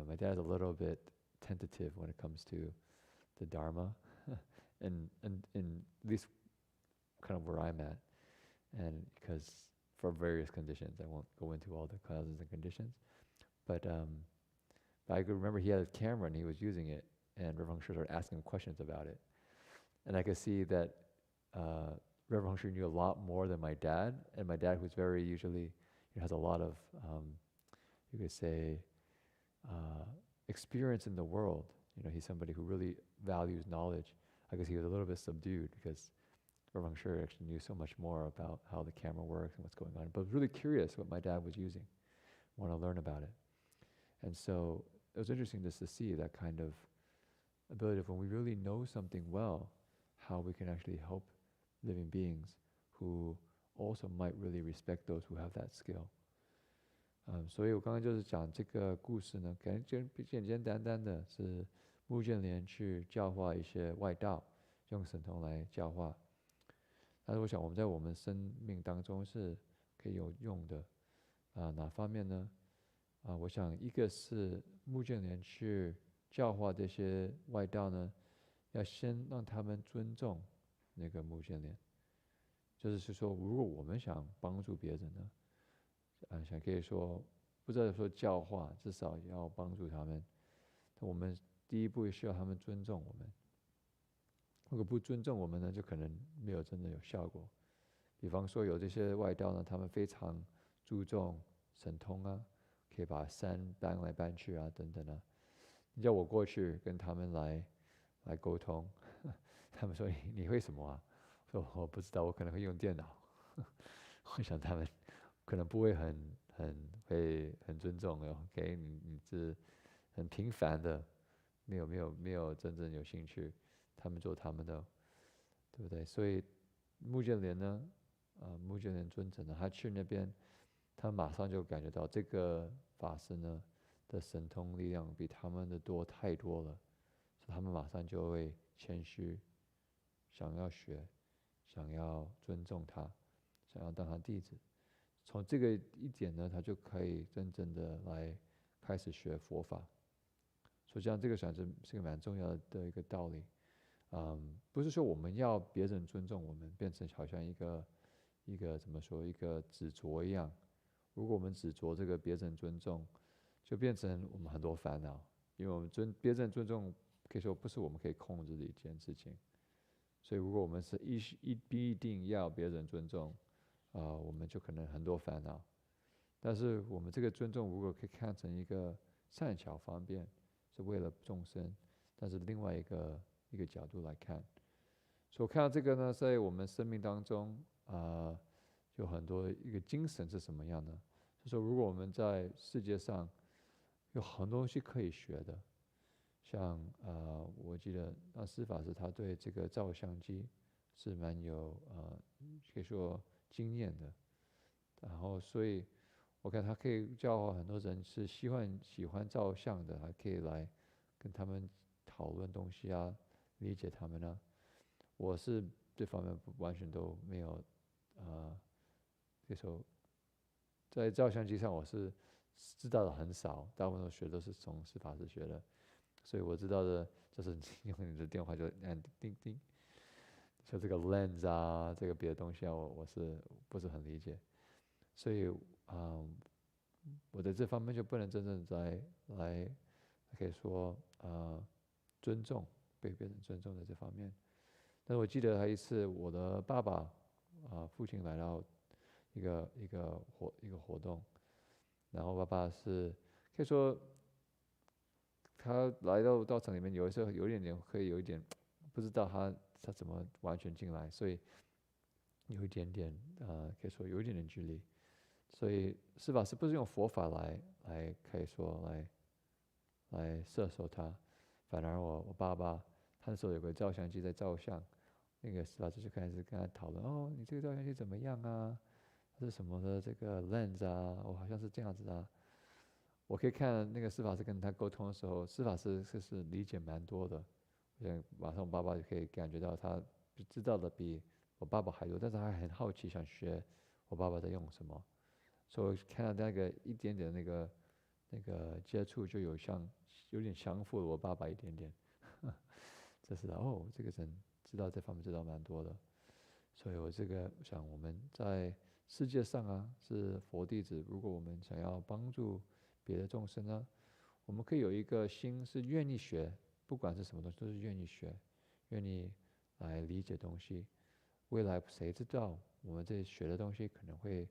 my dad's a little bit tentative when it comes to the Dharma, and at least kind of where I'm at. And because for various conditions, I won't go into all the causes and conditions. But I could remember he had a camera and he was using it, and Reverend Shi started asking him questions about it. And I could see that Reverend Shi knew a lot more than my dad, and my dad, who's very usually, has a lot of, you could say, experience in the world. He's somebody who really values knowledge. I guess he was a little bit subdued because Reverend Shi actually knew so much more about how the camera works and what's going on. But I was really curious what my dad was using, want to learn about it. And so it was interesting just to see that kind of ability of when we really know something well, how we can actually help living beings who also might really respect those who have that skill. 所以我刚刚就是讲这个故事呢，感觉简简单单的是目犍连去教化一些外道，用神通来教化。但是我想我们在我们生命当中是可以有用的哪方面呢？我想一个是目犍连去教化这些外道呢，要先让他们尊重那个目犍连，就是说，如果我们想帮助别人呢，想可以说，不知道说教化，至少要帮助他们。我们第一步需要他们尊重我们。如果不尊重我们呢，就可能没有真的有效果。比方说有这些外道呢，他们非常注重神通啊，可以把山搬来搬去啊，等等啊。你叫我过去跟他们来沟通，他们说你会什么啊？说我不知道，我可能会用电脑。我想他们可能不会很尊重哦。OK， 你是很平凡的，没有真正有兴趣，他们做他们的，对不对？所以目犍连呢，目犍连尊者呢，他去那边，他马上就感觉到这个法师呢的神通力量比他们的多太多了，所以他们马上就会谦虚，想要学，想要尊重他，想要当他弟子。从这个一点呢，他就可以真正的来开始学佛法。所以这样这个想是个蛮重要的一个道理。不是说我们要别人尊重我们，变成好像一个怎么说一个执着一样。如果我们执着这个别人尊重，就变成我们很多烦恼，因为我们别人尊重可以说不是我们可以控制的一件事情。所以如果我们是必定要别人尊重，我们就可能很多烦恼。但是我们这个尊重如果可以看成一个善巧方便，是为了众生，但是另外一个角度来看，所以我看到这个呢，在我们生命当中有很多一个精神是什么样的？就是说如果我们在世界上有很多东西可以学的，像我记得那师法师他对这个照相机是蛮有可以说经验的，然后所以我看他可以教很多人是喜欢照相的，还可以来跟他们讨论东西啊，理解他们啊。我是这方面完全都没有这时候在照相机上我是知道的很少，大部分都是从师法师学的，所以我知道的就是用你的电话就按叮叮，就这个 lens 啊，这个别的东西啊，我是不是很理解，所以我在这方面就不能真正来可以说尊重被别人尊重的这方面。但是我记得还一次，我的爸爸父亲来到一个活动，然后爸爸是可以说他来到城里面，有的时候有一点不知道他怎么完全进来，所以有一点点可以说有一点点距离，所以是吧？是不是用佛法来可以说来摄受他？反而我爸爸他那时候有个照相机在照相，那个司法师就开始跟他讨论，哦，你这个照相机怎么样啊？它是什么的这个 lens 啊？哦，好像是这样子啊。我可以看那个司法师跟他沟通的时候，司法师是理解蛮多的，马上我爸爸就可以感觉到他知道的比我爸爸还多，但是他还很好奇想学我爸爸在用什么，所以看到那个一点点那个接触，就有点降服了我爸爸一点点，这是这个人知道这方面知道蛮多的，所以我想我们在世界上是佛弟子，如果我们想要帮助别的众生呢，我们可以有一个心是愿意学，不管是什么东西都是愿意学，愿意来理解东西。未来谁知道我们这学的东西可能可以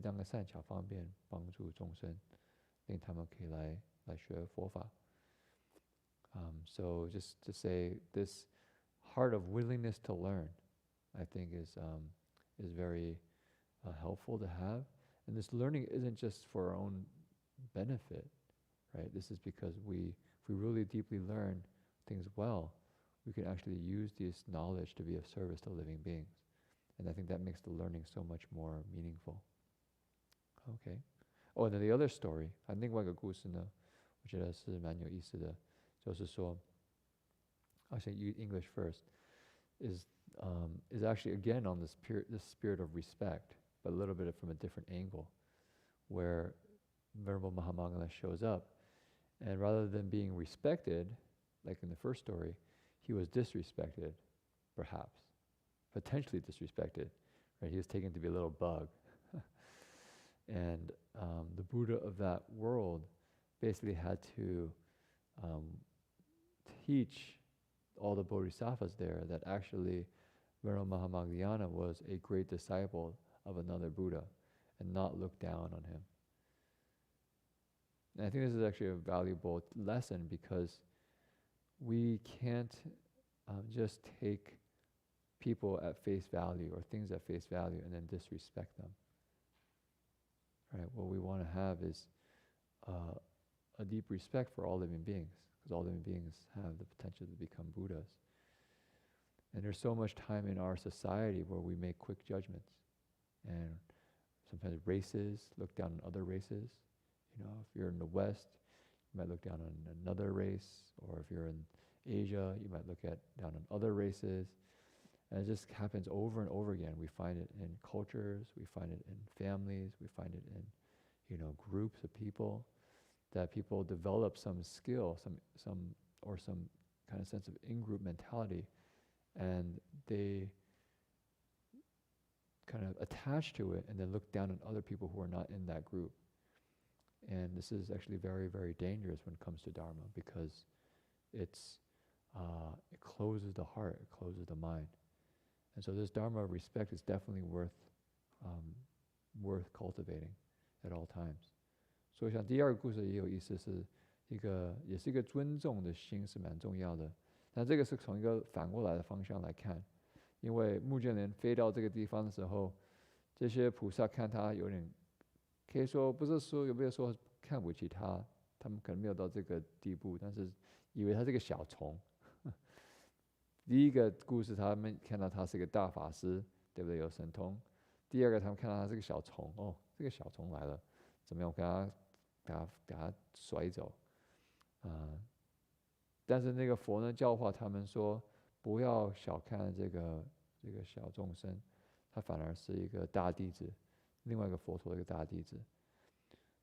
当个善巧方便，帮助众生，令他们可以来学佛法。So just to say, this heart of willingness to learn, I think is very helpful to have. And this learning isn't just for our own benefit, right? This is because if we really deeply learn things well, we can actually use this knowledge to be of service to living beings. And I think that makes the learning so much more meaningful. Okay. Oh, and then the other story, 另外一个故事呢，我觉得是蛮有意思的，就是说 I'll say English first, is actually again on this spirit of respect, but a little bit from a different angle, where Venerable Mahamangala shows up, and rather than being respected, like in the first story, he was disrespected, perhaps, potentially disrespected, right? He was taken to be a little bug. And the Buddha of that world basically had to teach all the bodhisattvas there that actually Venerable Mahamaggiana was a great disciple of another Buddha and not look down on him. And I think this is actually a valuable lesson, because we can't just take people at face value or things at face value and then disrespect them. Right? What we want to have is a deep respect for all living beings, because all living beings have the potential to become Buddhas. And there's so much time in our society where we make quick judgments, and sometimes races look down on other races. You know, if you're in the West, you might look down on another race, or if you're in Asia, you might look down on other races. And it just happens over and over again. We find it in cultures, we find it in families, we find it in, groups of people, that people develop some skill, some kind of sense of in-group mentality, and they kind of attach to it and then look down on other people who are not in that group. And this is actually very, very dangerous when it comes to Dharma, because it closes the heart, it closes the mind. And so this Dharma respect is definitely worth cultivating at all times. 所以像第二个故事也有意思，也是一个尊重的心是蛮重要的。但这个是从一个反过来的方向来看，因为目犍连飞到这个地方的时候，这些菩萨看他有点，可以说不是说有没有说看不起他，他们可能没有到这个地步，但是以为他是个小虫。第一个故事他们看到他是个大法师，对不对？有神通。第二个他们看到他是个小虫，哦，这个小虫来了，怎么样？我给他甩走。但是那个佛呢教化他们说，不要小看这个小众生，他反而是一个大弟子，另外一个佛陀的一个大弟子。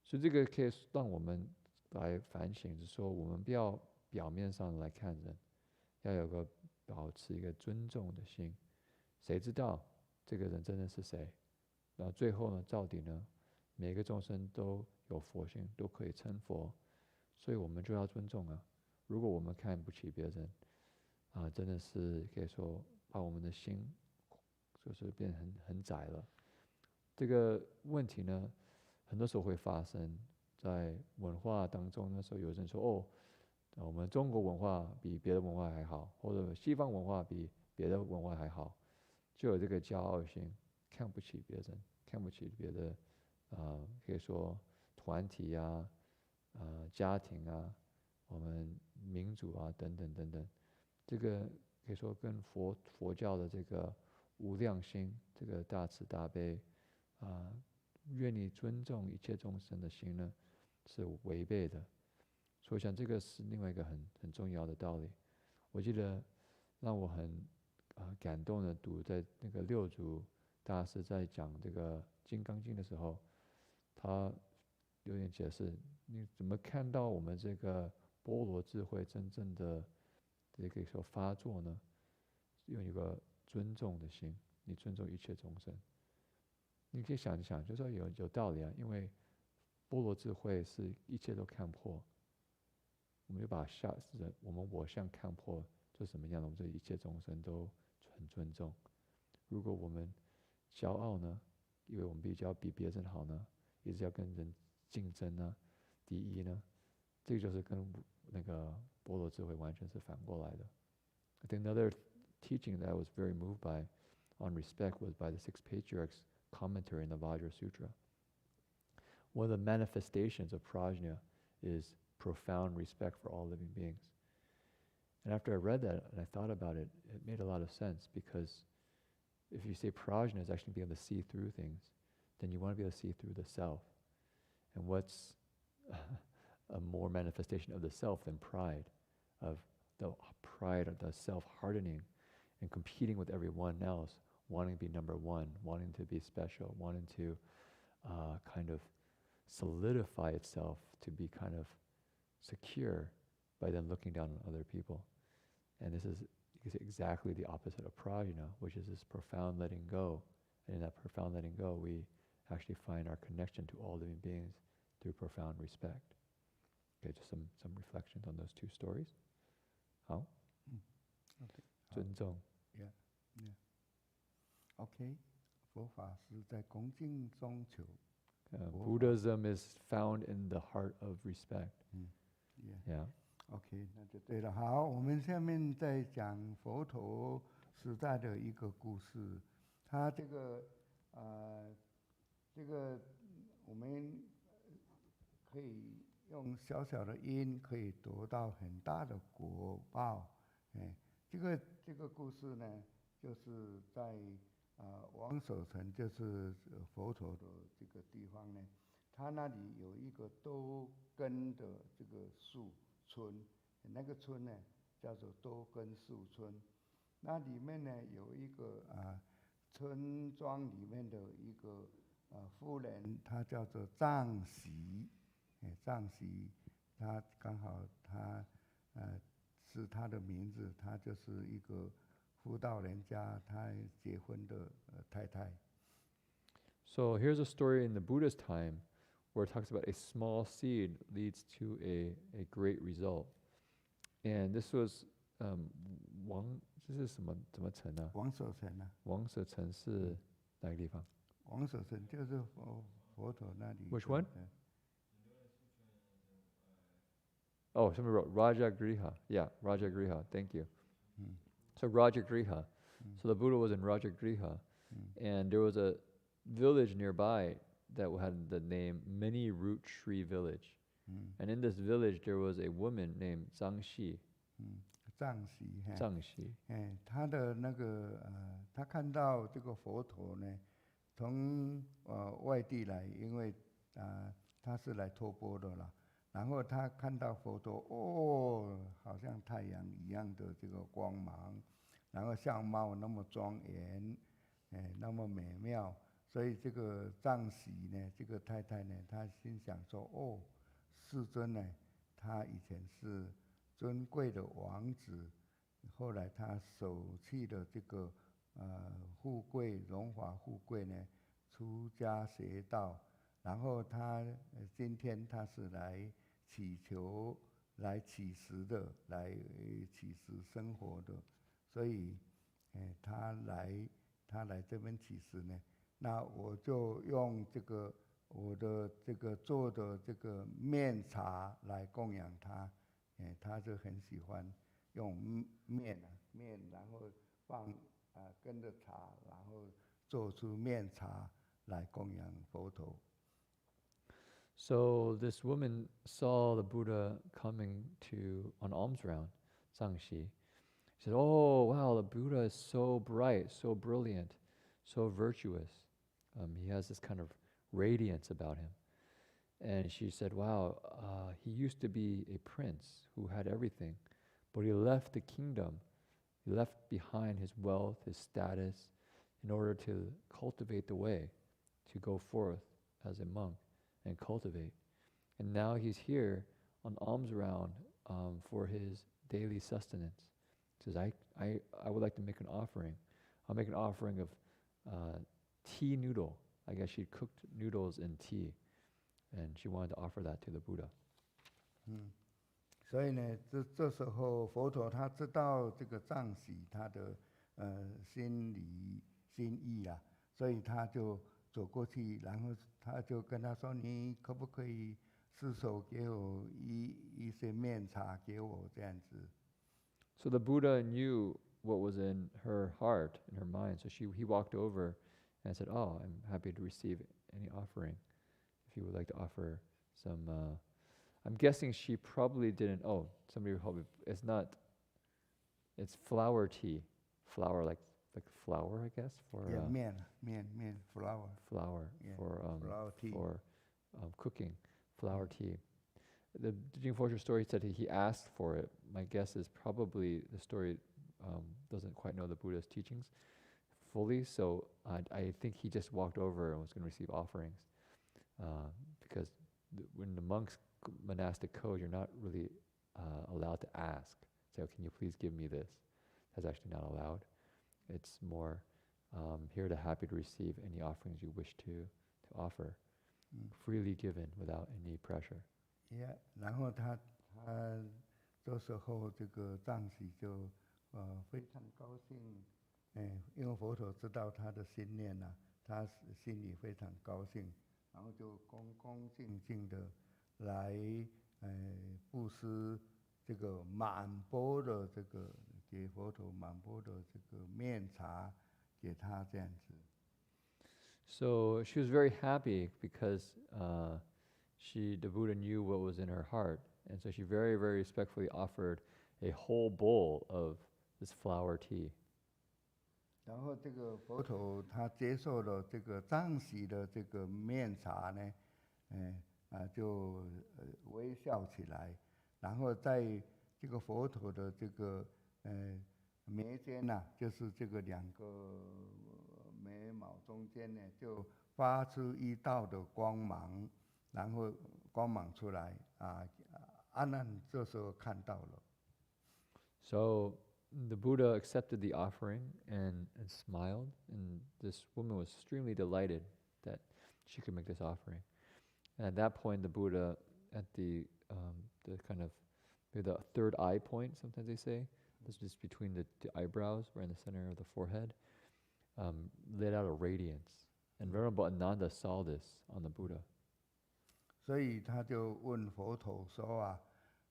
所以这个可以让我们来反省，就是说我们不要表面上来看人，要保持一个尊重的心。谁知道这个人真的是谁？然后最后呢，到底呢，每个众生都有佛性，都可以成佛，所以我们就要尊重啊。如果我们看不起别人，真的是可以说把我们的心就是变很窄了。这个问题呢，很多时候会发生在文化当中。那时候有人说，我们中国文化比别的文化还好，或者西方文化比别的文化还好，就有这个骄傲心，看不起别人，看不起别的可以说团体啊、家庭啊、我们民主啊等等等等。这个可以说跟佛教的这个无量心，这个大慈大悲愿意尊重一切众生的心呢，是违背的。所以想这个是另外一个很重要的道理。我记得让我很感动的读，在那个六祖大师在讲这个《金刚经》的时候，他有点解释，你怎么看到我们这个般若智慧真正的这个说发作呢？用一个尊重的心，你尊重一切众生。你可以想一想，就说有道理啊，因为般若智慧是一切都看破，我们就把我相看破，就什么样的，我们这一切众生都很尊重。如果我们骄傲呢，以为我们比别人好呢，一直要跟人竞争呢，第一呢，这个就是跟那个般若智慧完全是反过来的。I think another teaching that I was very moved by on respect was by the Six Patriarchs commentary in the Vajra Sutra. One of the manifestations of prajna is profound respect for all living beings. And after I read that and I thought about it, it made a lot of sense, because if you say prajna is actually being able to see through things, then you want to be able to see through the self. And what's a more manifestation of the self than pride, of the pride of the self-hardening and competing with everyone else, wanting to be number one, wanting to be special, wanting to kind of solidify itself to be kind of secure by then looking down on other people. And this is exactly the opposite of prajna, which is this profound letting go. And in that profound letting go, we actually find our connection to all living beings through profound respect. Okay, just some reflections on those two stories. 好，尊重。Yeah. OK， 佛法是在恭敬中求。Buddhism is found in the heart of respect. Yeah. OK， 那就对了。好，我们下面再讲佛陀时代的一个故事。他这个我们可以用小小的因，可以得到很大的果报。这个故事呢，就是在王舍城，就是佛陀的这个地方呢，他那里有一个多根的这个树村，那个村呢叫做多根树村。那里面呢有一个村庄里面的一个夫人，她叫做藏媳，藏媳。他刚好是他的名字，他就是一个辅导人家他结婚的太太。So here's a story in the Buddha's time where it talks about a small seed leads to a great result. And this was 这是什么怎么城啊？王舍城啊，王舍城是哪个地方？王舍城就是佛陀那里。Which one? Oh, somebody wrote Rajagriha. Yeah, Rajagriha. Thank you. So Rajagriha. So the Buddha was in Rajagriha, and there was a village nearby that had the name Many Root Tree Village. And in this village there was a woman named Zhang Xi. 藏西，他的那个他看到这个佛陀呢，从外地来，因为他是来托钵的啦。然后他看到佛陀，好像太阳一样的这个光芒，然后相貌那么庄严，那么美妙，所以这个藏喜呢，这个太太呢，她心想说，世尊呢，他以前是尊贵的王子，后来他舍弃了这个富贵荣华富贵呢，出家学道，然后他今天他是来祈求、来乞食的，来乞食生活的，所以他来这边乞食呢，那我就用这个我的这个做的这个面茶来供养他。他就很喜欢用面，然后放跟着茶，然后做出面茶来供养佛陀。So this woman saw the Buddha coming to an alms round, Zhangxi. She said, "Oh, wow, the Buddha is so bright, so brilliant, so virtuous. He has this kind of radiance about him." And she said, "Wow, he used to be a prince who had everything, but he left the kingdom. He left behind his wealth, his status, in order to cultivate the way, to go forth as a monk and cultivate. And now he's here on alms round for his daily sustenance." He says, I would like to make an offering. I'll make an offering of tea noodle. I guess she cooked noodles in tea, and she wanted to offer that to the Buddha. 所以呢，这时候佛陀他知道这个藏喜他的心意啊，所以他就走过去，然后他就跟他说：“你可不可以施手给我一些面茶给我这样子？” So the Buddha knew what was in her heart, in her mind. So he walked over and said, "Oh, I'm happy to receive any offering. If you would like to offer some," I'm guessing she probably didn't. Oh, somebody help me. It's not. It's flower tea, flower like flour, I guess, for 面 flour flour for flour tea. for cooking flour tea. The Jingfosher story said he asked for it. My guess is probably the story doesn't quite know the Buddha's teachings fully, so I think he just walked over and was going to receive offerings, because when the monks monastic code, you're not really allowed to ask. Say, "Can you please give me this?" That's actually not allowed. It's more here to happy to receive any offerings you wish to offer, freely given without any pressure. 然后他这时候这个藏喜就非常高兴，因为佛陀知道他的心念呐，他心里非常高兴，然后就恭恭敬敬的来布施这个满钵的这个给佛陀满钵的这个面茶给他这样子。So she was very happy because the Buddha knew what was in her heart, and so she very, very respectfully offered a whole bowl of this flower tea. 然后这个佛陀他接受了这个藏喜的这个面茶呢，就微笑起来，然后在这个佛陀的这个眉间呐，就是这个两个眉毛中间呢，就发出一道的光芒，然后光芒出来阿难这时候看到了。So the Buddha accepted the offering and smiled, and this woman was extremely delighted that she could make this offering. And at that point, the Buddha, at the kind of maybe the third eye point, sometimes they say, this is between the eyebrows, right in the center of the forehead, lit out a radiance. And Venerable Ananda saw this on the Buddha. 所以他就问佛陀说啊，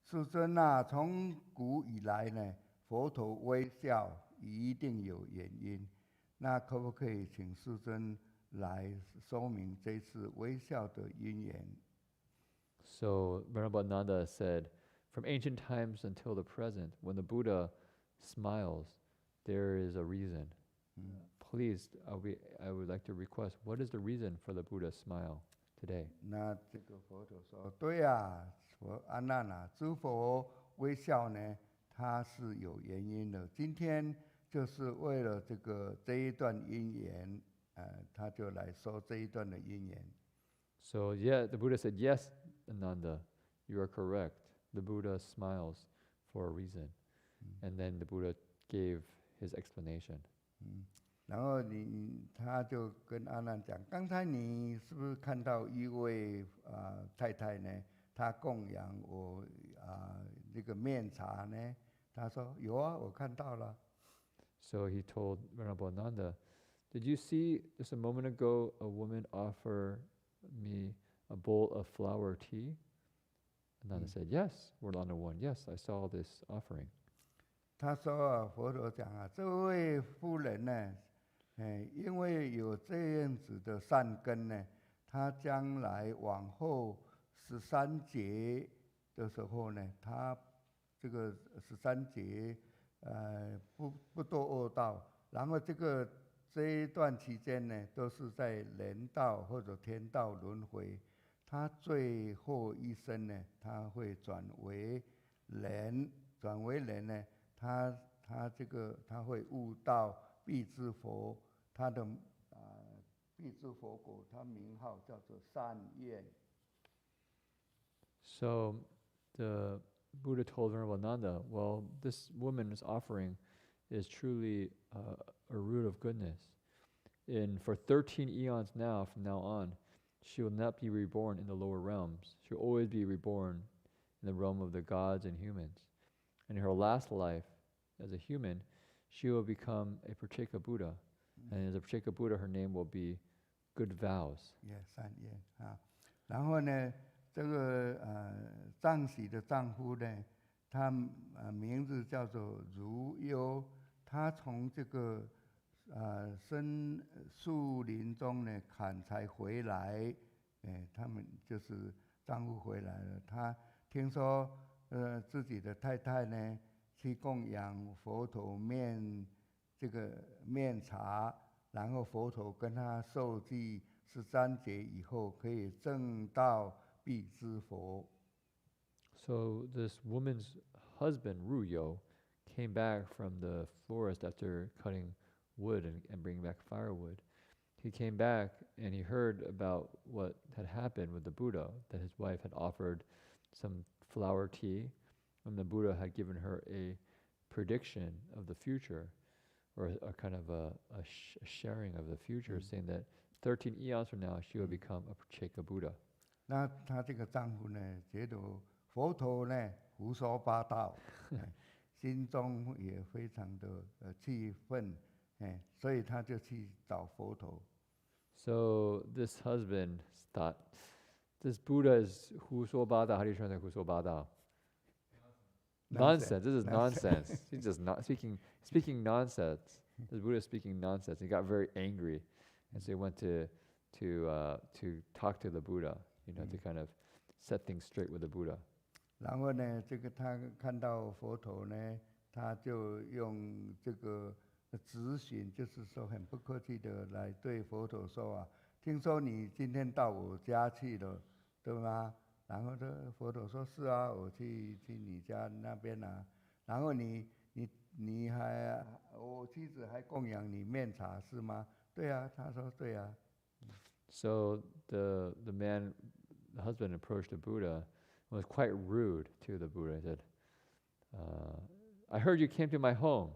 世尊啊，从古以来呢，佛陀微笑一定有原因，那可不可以请世尊来说明这次微笑的因缘？ So Venerable Ananda said, from ancient times until the present, when the Buddha smiles, there is a reason. Please, I would like to request, what is the reason for the Buddha's smile today? 那这个佛陀说，对啊，阿难啊，诸佛微笑呢，它是有原因的。今天就是为了这一段因缘，他就来说这一段的因缘。 So yeah, the Buddha said, yes, Ananda, you are correct. The Buddha smiles for a reason. And then the Buddha gave his explanation. 然后他就跟阿难讲，刚才你是不是看到一位太太呢？她供养我那个面茶呢？他说有啊，我看到了。 So he told Venerable Ananda, did you see just a moment ago a woman offer me a bowl of flower tea? Ananda said, yes, Lord Ananda one, yes, I saw this offering. 他说佛陀讲啊，这位夫人呢，因为有这样子的善根呢，她将来往后13劫的时候呢，她这个13劫不堕恶道，然后这一段期间呢，都是在人道或者天道轮回，她最后一生呢，她会转为人呢，他会悟到必知佛，他的必知佛果，他名号叫做善愿。 So the Buddha told Venerable Ananda, well, this woman's offering is truly a root of goodness. For 13 eons now, from now on, she will not be reborn in the lower realms. She will always be reborn in the realm of the gods and humans. And in her last life, as a human, she will become a Pratyeka Buddha. And as a Pratyeka Buddha, her name will be Good Vows. 善愿啊，然后呢，这个藏喜的丈夫呢，他名字叫做如忧，他从这个深树林中呢砍柴回来，他们就是丈夫回来了，他听说自己的太太呢去供养佛陀这个面茶，然后佛陀跟他受记13劫以后可以证到必知佛。 So this woman's husband, Ruyo, came back from the forest after cutting wood and bringing back firewood. He came back and he heard about what had happened with the Buddha, that his wife had offered some flower tea, and the Buddha had given her a prediction of the future, or a kind of a sharing of the future, saying that 13 eons from now she will become a Pratyeka Buddha. 那她这个丈夫呢，觉得佛陀呢胡说八道，心中也非常的气愤，所以他就去找佛陀。 So this husband thought, this Buddha is 胡说八道. How do you translate 胡说八道? Nonsense. This is nonsense. He's just not speaking nonsense. This Buddha is speaking nonsense. He got very angry, and so he went to talk to the Buddha, to kind of set things straight with the Buddha. 然后呢，这个他看到佛陀呢，他就用这个质询，就是说很不客气的来对佛陀说啊，听说你今天到我家去了，对吗？然后佛陀说是啊，我去你家那边啊，然后你还我妻子还供养你面茶是吗？对啊，他说对啊。 So the husband approached the Buddha was quite rude to the Buddha. He said, I heard you came to my home.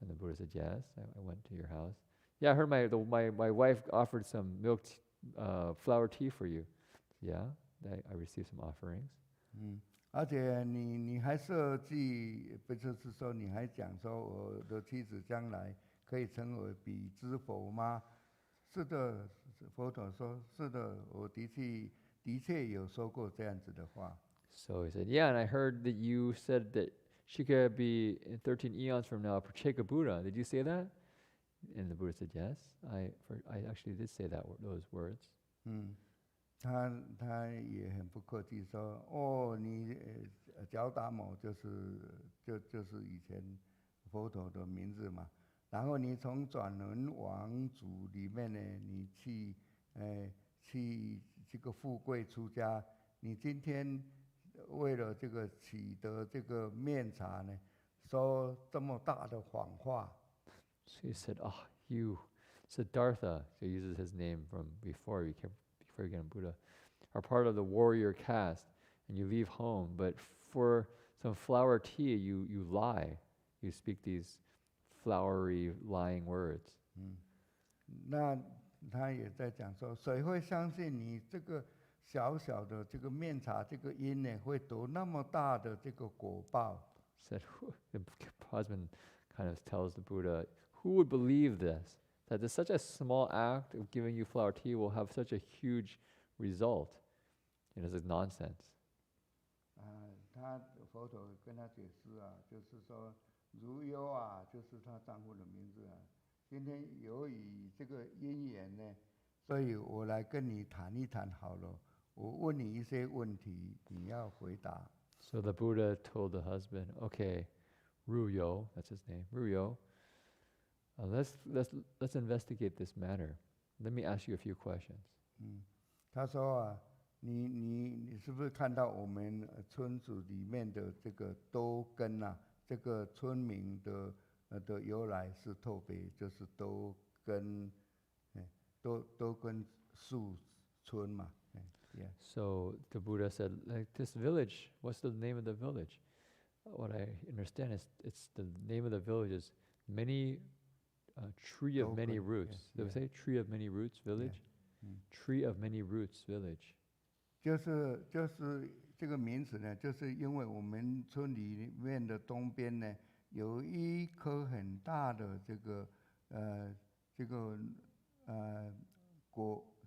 And the Buddha said, yes, I went to your house. Yeah, I heard my wife offered some flower tea for you. Yeah, I received some offerings. 而且你还设计，不就是说你还讲说我的妻子将来可以成为比之佛吗？是的，佛陀说是的，我的确有说过这样子的话。So he said, yeah, and I heard that you said that she could be in 13 eons from now, Pracheka Buddha. Did you say that? And the Buddha said, yes, I actually did say those words. 他也很不客气说，哦，你焦达摩就是以前佛陀的名字嘛。然后你从转轮王族里面呢，你去这个富贵出家，你今天为了这个取得这个面茶呢，说这么大的谎话。So he said, you, Siddhartha, so he uses his name from before he became Buddha, are part of the warrior caste, and you leave home, but for some flower tea, you lie. You speak these flowery, lying words. 那他也在讲说，谁会相信你这个小小的这个面茶这个因呢，会得那么大的这个果报？ Said, the husband kind of tells the Buddha, who would believe this? That there's such a small act of giving you flower tea will have such a huge result. It's like nonsense. 他佛陀跟他解释啊，就是说如忧啊，就是她丈夫的名字啊。今天由于这个因缘呢，所以我来跟你谈一谈好了。我问你一些问题，你要回答。So the Buddha told the husband, okay, Ruyo, that's his name, Ruyo, let's investigate this matter. Let me ask you a few questions. 他说啊，你是不是看到我们村子里面的这个都根啊？这个村民的由来是特别，就是都根树村嘛。Yeah. So the Buddha said, like this village, what's the name of the village? What I understand is it's the name of the village is many tree of many roots. Did we say tree of many roots village? Tree of many roots village. 就是这个名词呢，就是因为我们村里面的东边呢，有一棵很大的这个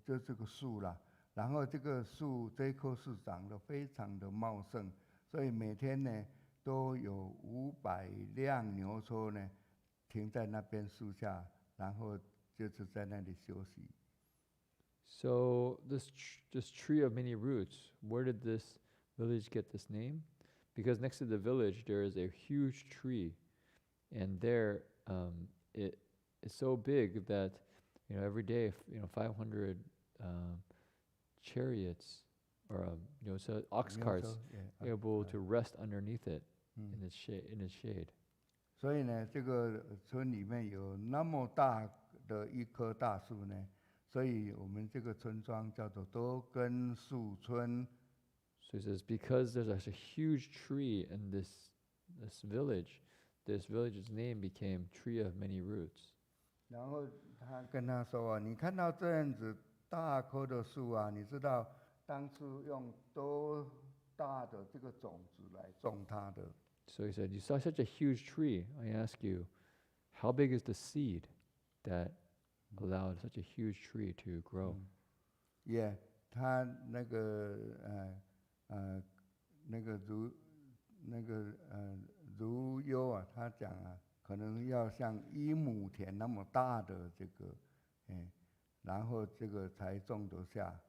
就这个树啦。然后这一棵树长得非常的茂盛，所以每天呢都有500辆牛车呢停在那边树下，然后就是在那里休息。So this tree of many roots, where did this village get this name? Because next to the village there is a huge tree, and there it is so big that every day 500 chariots or so ox carts able to rest underneath it in its shade. 所以呢，这个村里面有那么大的一棵大树呢，所以我们这个村庄叫做多根树村。So he says, because there's a huge tree in this village, this village's name became Tree of Many Roots. 然后他跟他说啊，你看到这样子大棵的树啊，你知道当初用多大的这个种子来种它的？ So he said, you saw such a huge tree. I ask you, how big is the seed that allowed such a huge tree to grow? Yeah, 他如忧啊，他讲啊，可能要像一亩田那么大的这个，然后这个才种得下。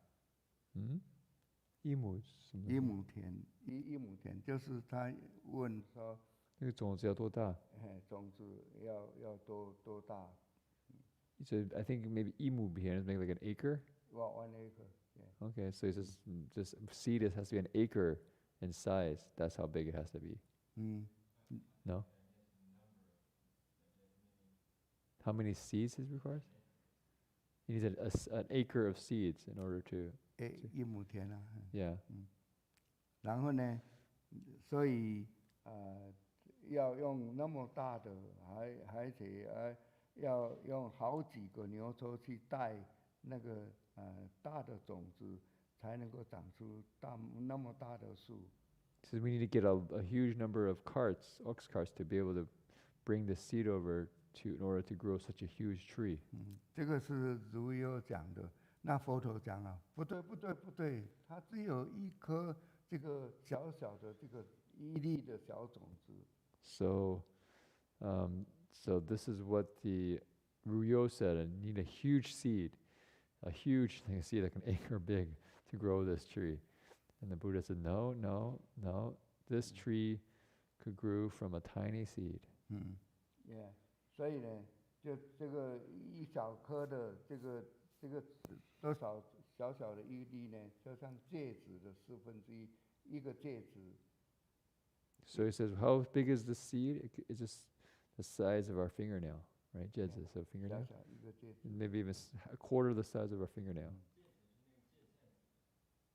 一亩田就是他问说，那个种子要多大？种子要多大？ So I think maybe 一亩田 is maybe like an acre. Well, 1 acre. Yeah. Okay, so he says this seed has to be an acre in size. That's how big it has to be. No? How many seeds is required? He needs an acre of seeds in order to. 一亩田啊。 Yeah. 然后呢，所以要用那么大的，而且要用好几个牛车去带那个大的种子，才能够长出那么大的树。So we need to get a huge number of carts, ox carts, to be able to bring the seed over in order to grow such a huge tree. 这个是如有讲的。那佛陀讲啊，不对，它只有一颗这个小小的这个一粒的小种子。So this is what the Ruyo said, and you need a huge seed, a huge seed like an acre big to grow this tree. And the Buddha said, no, this tree could grow from a tiny seed. Yeah， 所以呢，就这个一小颗的这个多少小小的一粒呢，就像芥子的1/4，一个芥子。So he says, how big is the seed? It's just the size of our fingernail, right? Jedzis, so fingernail. Maybe even a quarter the size of our fingernail.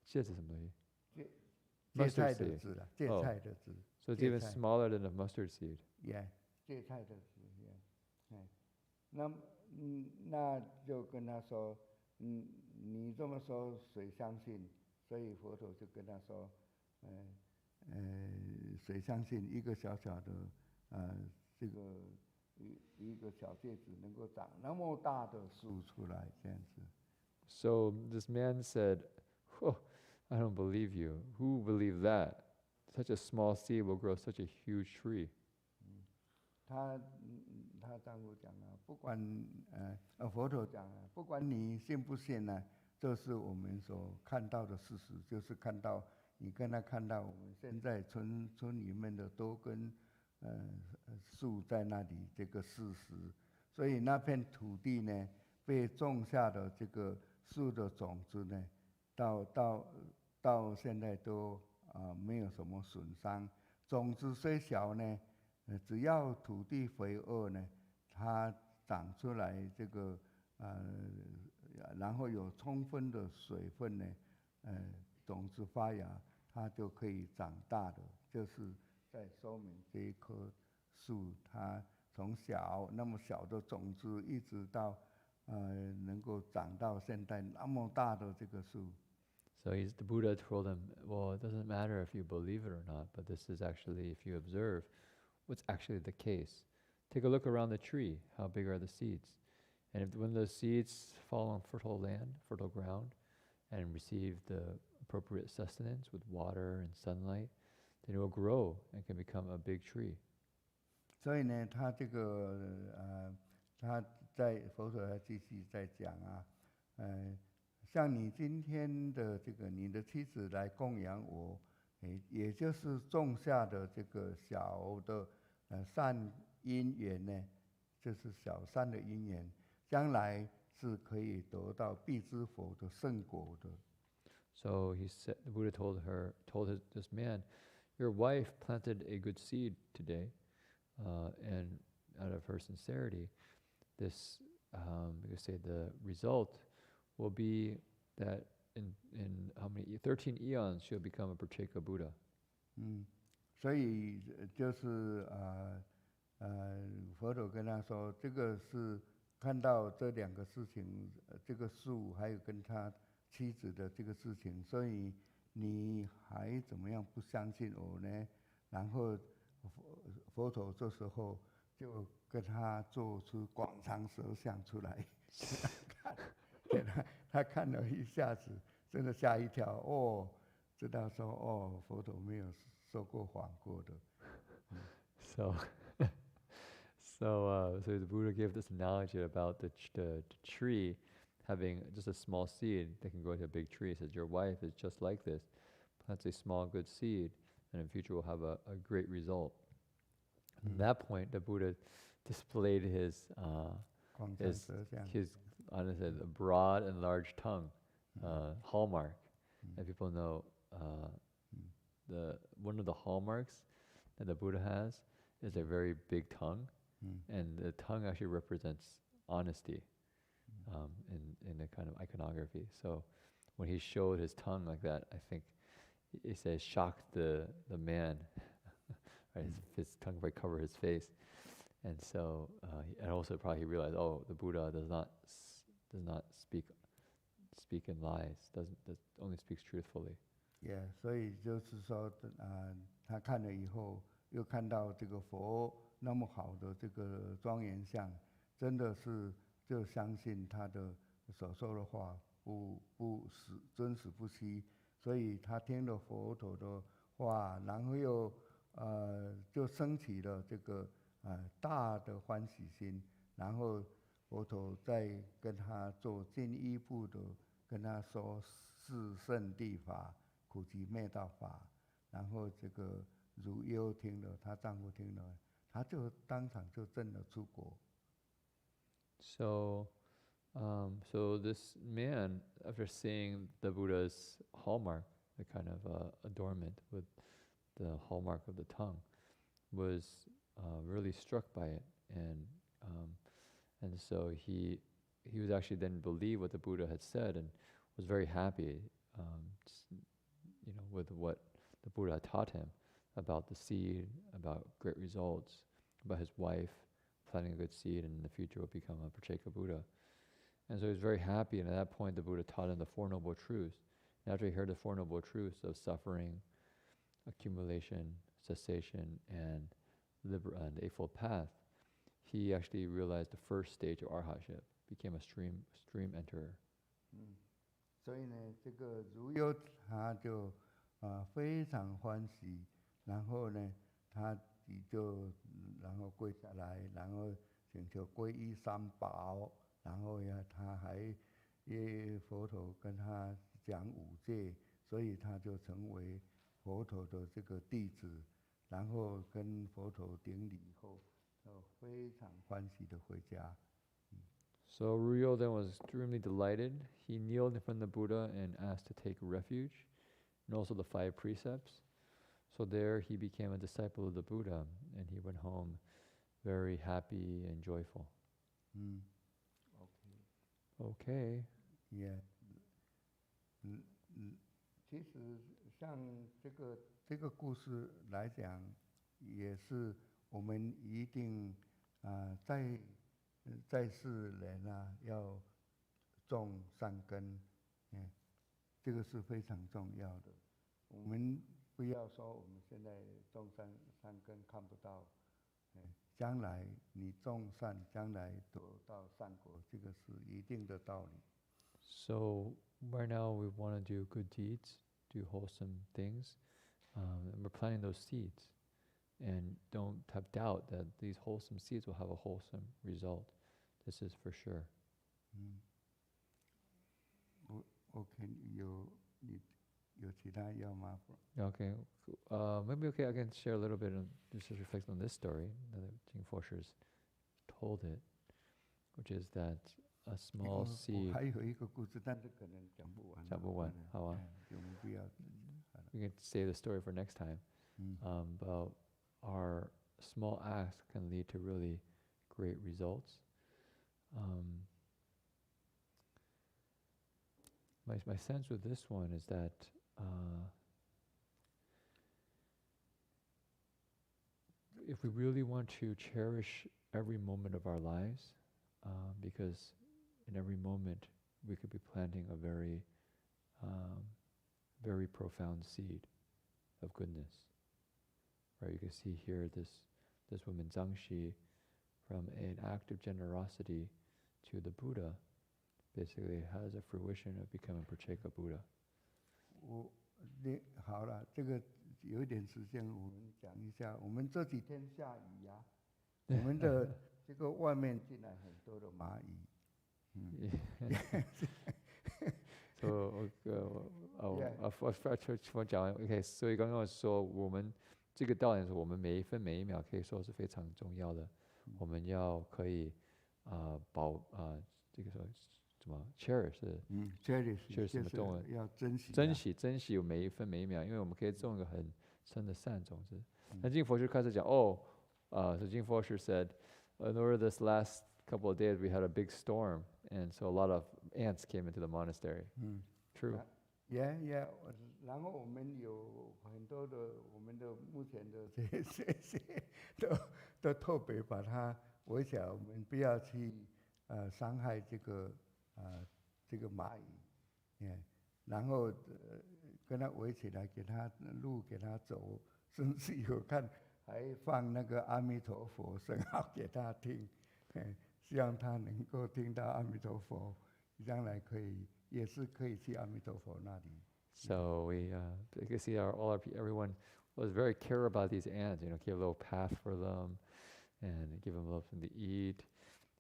Jedzis, mustard seed. So it's even smaller than a mustard seed. Yeah， 芥菜的籽 ，yeah。那就跟他说，你这么说谁相信？所以佛陀就跟他说，谁相信一个小小的这个一个小芥子能够长那么大的树出来，这样子。So this man said, oh, I don't believe you. Who believed that? Such a small seed will grow such a huge tree. 他丈夫讲啊，不管佛陀讲啊，不管你信不信呢，这是我们所看到的事实，就是看到你跟他看到我们现在村里面的多根树在那里这个事实，所以那片土地呢被种下的这个树的种子呢，到现在都没有什么损伤，种子虽小呢。只要土地肥沃呢，它长出来这个然后有充分的水分呢，种子发芽，它就可以长大的。就是在说明这一棵树，它从那么小的种子，一直到能够长到现在那么大的这个树。So the Buddha told him, well, it doesn't matter if you believe it or not, but this is actually, if you observe, what's actually the case. Take a look around the tree. How big are the seeds? And when those seeds fall on fertile land, fertile ground, and receive the appropriate sustenance with water and sunlight, then it will grow and can become a big tree. 所以呢，他这个他在佛陀还继续在讲啊，像你今天的这个你的妻子来供养我。也就是种下的这个小的善因缘呢，就是小善的因缘，将来是可以得到必知佛的圣果的。So he said, the Buddha told this man, your wife planted a good seed today, and out of her sincerity, this, you could say, the result will be that in how many 13 eons she'll become a Pratyeka Buddha. 所以就是佛陀跟他说，这个是看到这两个事情，这个树还有跟他妻子的这个事情，所以你还怎么样不相信我呢？然后佛陀这时候就跟他做出广长舌相出来，给他看了一下子，真的吓一跳哦，知道说哦，佛陀没有说过谎过的。So the Buddha gave this analogy about the tree having just a small seed that can grow into a big tree. He says, your wife is just like this, plants a small good seed, and in future will have a great result. At that point, the Buddha displayed his honestly, a broad and large tongue, hallmark. And people know one of the hallmarks that the Buddha has is a very big tongue, and the tongue actually represents honesty in a kind of iconography. So when he showed his tongue like that, I think he says shocked the man, right? His tongue might cover his face, and so and also probably he realized, oh, the Buddha does not speak in lies, does only speaks truthfully. Yeah， 所以就是说，他看了以后，又看到这个佛那么好的这个庄严相，真的是就相信他的所说的话，不死真实不虚，所以他听了佛陀的话，然后又就升起了这个大的欢喜心，然后佛陀再跟他做进一步的跟他说四圣谛法、苦集灭道法，然后这个如优听了，她丈夫听了，他就当场就证了出国。So, so this man, after seeing the Buddha's hallmark, the kind of adornment with the hallmark of the tongue, was really struck by it, and so he was actually then believed what the Buddha had said and was very happy, with what the Buddha had taught him about the seed, about great results, about his wife planting a good seed and in the future will become a Pratyeka Buddha. And so he was very happy, and at that point the Buddha taught him the Four Noble Truths. And after he heard the Four Noble Truths of suffering, accumulation, cessation, and the Eightfold Path, he actually realized the first stage of arhatship, became a stream enterer. 所以呢，这个如优他就非常欢喜，然后呢，他就然后跪下来，然后请求皈依三宝，然后呀，他还佛陀跟他讲五戒，所以他就成为佛陀的这个弟子，然后跟佛陀顶礼以后，非常欢喜的回家。So Ruyo then was extremely delighted. He kneeled in front of the Buddha and asked to take refuge, and also the 5 precepts. So there he became a disciple of the Buddha, and he went home very happy and joyful. Okay. Yeah. 其实像这个故事来讲，也是我们一定在世人要种善根，这个是非常重要的。我们不要说我们现在种善根看不到，将来你种善，将来得到善果，这个是一定的道理。So right now we want to do good deeds, do wholesome things, and we're planting those seeds. And don't have doubt that these wholesome seeds will have a wholesome result. This is for sure. Okay, 有其他要吗？ Okay, maybe I can share a little bit and just reflect on this story that Jing Fosher's told it, which is that a small seed. 还有一个故事，但是可能讲不完。讲不完，好啊。我们不要。We can save the story for next time. But our small acts can lead to really great results. My sense with this one is that if we really want to cherish every moment of our lives, because in every moment we could be planting a very, very profound seed of goodness. Right, you can see here this woman Zhang Shi, from an act of generosity to the Buddha, basically has a fruition of becoming Pratyeka Buddha. 好了，这个有一点时间，我们讲一下。我们这几天下雨呀，我们的这个外面进来很多的蚂蚁。So, OK， 所以刚刚说我们这个道理是我们每一分每一秒可以说是非常重要的，我们要可以这个说什么 cherish 什么动物要珍惜每一分每一秒，因为我们可以种一个很深的善种子。那净佛师开始讲so 净佛师 said, over this last couple of days we had a big storm, and so a lot of ants came into the monastery. True. 也，然后我们有很多的我们的目前的这些都特别把它围起来，我们不要去伤害这个蚂蚁，然后跟它围起来，给它路给它走，甚至有看还放那个阿弥陀佛圣号给它听，希望它能够听到阿弥陀佛，将来也是可以去阿弥陀佛那里。So we, you can see everyone was very care about these ants. Give a little path for them, and give them something to eat,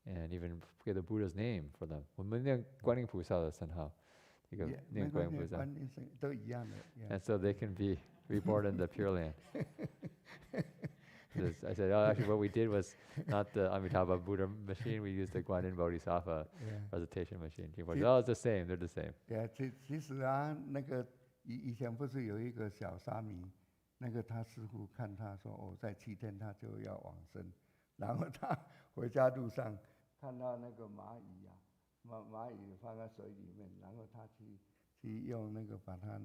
and even give the Buddha's name for them. 我们念观音菩萨的圣号，一个念观音菩萨，都一样的。And so they can be reborn in the Pure Land. I said, actually, what we did was not the Amitabha Buddha machine. We used the Guanyin Bodhisattva recitation machine. People said, it's the same. They're the same. 其实啊，那个以前不是有一个小沙弥，那个他师父看他说，在7天他就要往生，然后他回家路上看到那个蚂蚁啊，蚂蚁放在水里面，然后他去用那个把它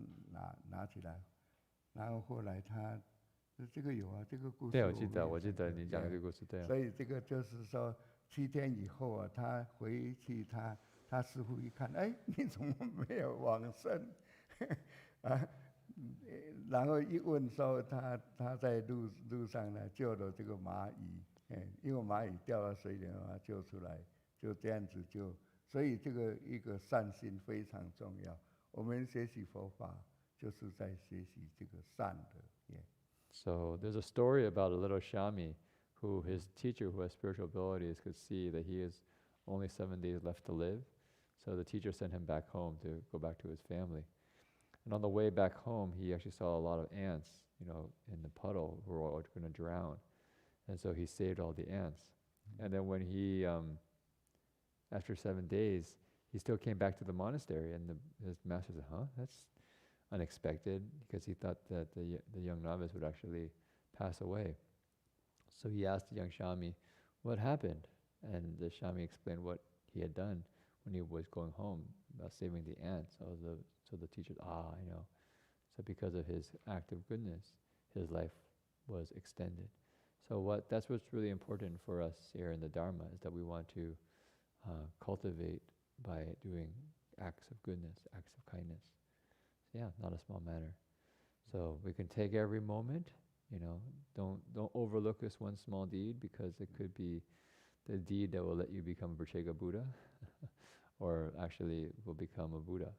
拿起来，然后后来他。这个有啊，这个故事。对，我记得你讲这个故事，对。所以这个就是说，7天以后啊，他回去他师父一看，你怎么没有往生？然后一问说他在路上呢救了这个蚂蚁，因为蚂蚁掉到水里嘛，救出来，就这样子救。所以这个一个善心非常重要。我们学习佛法就是在学习这个善的。So there's a story about a little Shami who his teacher, who has spiritual abilities, could see that he has only 7 days left to live. So the teacher sent him back home to go back to his family. And on the way back home, he actually saw a lot of ants, in the puddle who were all going to drown. And so he saved all the ants. And then when he, after 7 days, he still came back to the monastery, and his master said, that's unexpected, because he thought that the young novice would actually pass away. So he asked the young Shami, what happened? And the Shami explained what he had done when he was going home about saving the ants. So the teacher, I know. So because of his act of goodness, his life was extended. So that's what's really important for us here in the Dharma, is that we want to cultivate by doing acts of goodness, acts of kindness. Yeah, not a small matter. So we can take every moment, don't overlook this one small deed, because it could be the deed that will let you become a Vrchega Buddha, or actually will become a Buddha.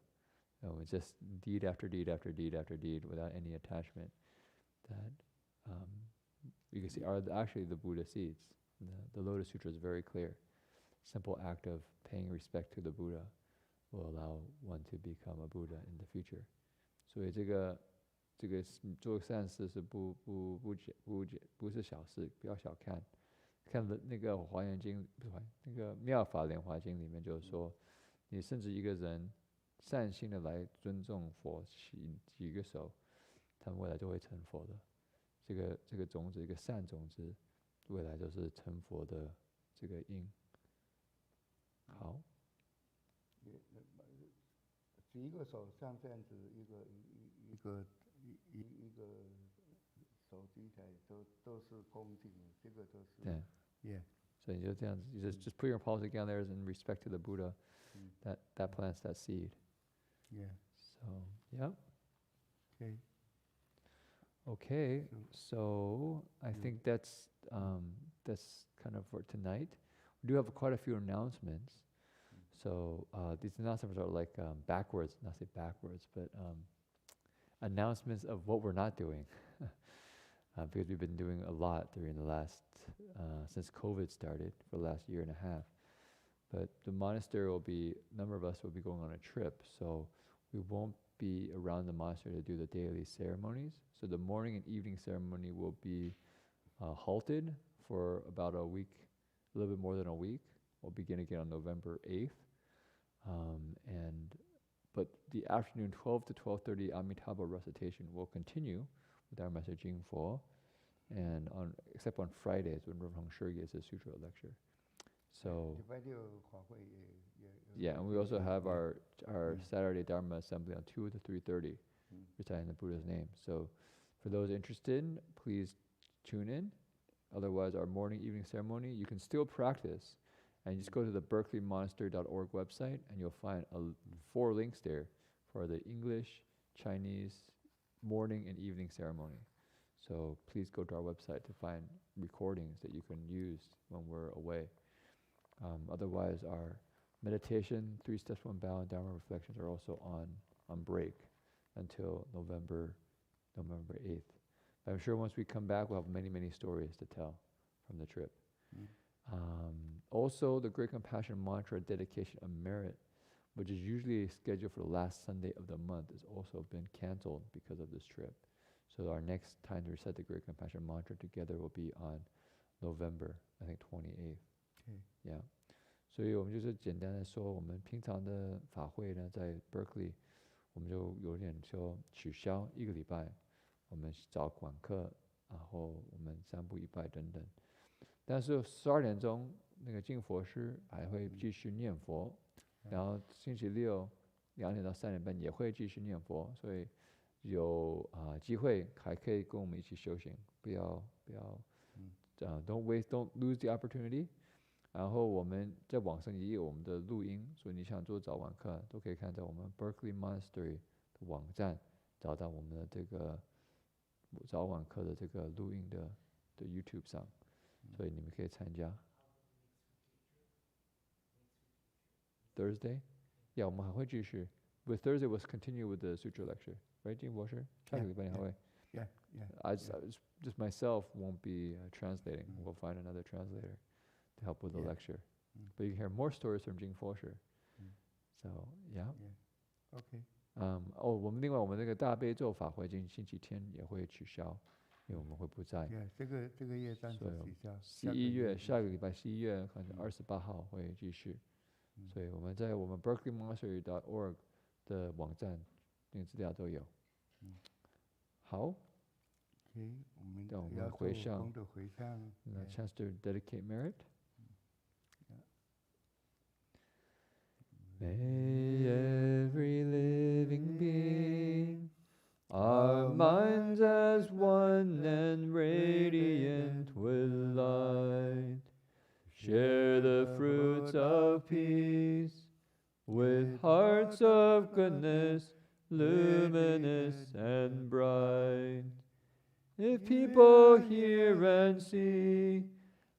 It's just deed after deed after deed after deed without any attachment that you can see are actually the Buddha seeds. The Lotus Sutra is very clear. Simple act of paying respect to the Buddha will allow one to become a Buddha in the future. 所以这个做善事是不是小事，不要小看。看那个《华严经》不是那个《妙法莲华经》里面就是说，你甚至一个人善心的来尊重佛，举个手，他们未来就会成佛的。这个种子，一个善种子，未来就是成佛的这个因。好。举一个手，像这样子，一个手举起来，都是恭敬的，这个都是。对。Yeah. 所以你就这样子， just put your palms together in respect to the Buddha. That plants that seed. Yeah. So yeah. Okay. Okay. So I think that's kind of for tonight. We do have quite a few announcements. So these announcements are like backwards, not say backwards, but announcements of what we're not doing. Because we've been doing a lot during the last, since COVID started, for the last year and a half. But the monastery a number of us will be going on a trip, so we won't be around the monastery to do the daily ceremonies. So the morning and evening ceremony will be halted for about a week, a little bit more than a week. We'll begin again on November 8th. But the afternoon 12 to 12:30 Amitabha recitation will continue with our Master Jingfo, and except on Fridays when Reverend Shi gives a sutra lecture. So 礼拜六法会也 Yeah, and we also have our Saturday Dharma assembly on 2 to 3:30, reciting the Buddha's name. So for those interested, please tune in. Otherwise, our morning, evening ceremony, you can still practice. And you just go to the berkeleymonastery.org website, and you'll find 4 links there for the English, Chinese, morning and evening ceremony. So please go to our website to find recordings that you can use when we're away. Otherwise, our meditation, 3 steps, 1 bow, and Dharma reflections are also on break until November 8th. But I'm sure once we come back, we'll have many, many stories to tell from the trip. Also, the Great Compassion Mantra Dedication of Merit, which is usually scheduled for the last Sunday of the month, has also been canceled because of this trip. So our next time to recite the Great Compassion Mantra together will be on November, I think 28th. Yeah. 所以我们就是简单的说，我们平常的法会呢，在 Berkeley， 我们就有点就取消1个礼拜，我们找管课，然后我们3步1拜等等。但是12点钟那个净佛师还会继续念佛，然后星期六2点到3点半也会继续念佛，所以有机会还可以跟我们一起修行，不要don't lose the opportunity。然后我们在网上也有我们的录音，所以你想做早晚课都可以看在我们 Berkeley Monastery 的网站找到我们的这个早晚课的这个录音的 YouTube 上，所以你们可以参加。Thursday? Yeah, 我们还会继续。With Thursday, we'll continue with the sutra lecture, right, 金博士？下个礼拜你还会 Yeah. Just myself won't be translating. We'll find another translator to help with the lecture. But you can hear more stories from Jing Fosher. So, yeah. Okay. 我们另外我们那个大悲咒法会星期天也会取消，因为我们会不在。这个月暂时取消。下个礼拜11月可能28号会继续。所以我们在我们 berkeleymonastery.org 的网站那个资料都有。好。让我们回向。Chance to dedicate merit. May every living being, our minds as one and radiant with light, share the fruits of peace with hearts of goodness, luminous and bright. If people hear and see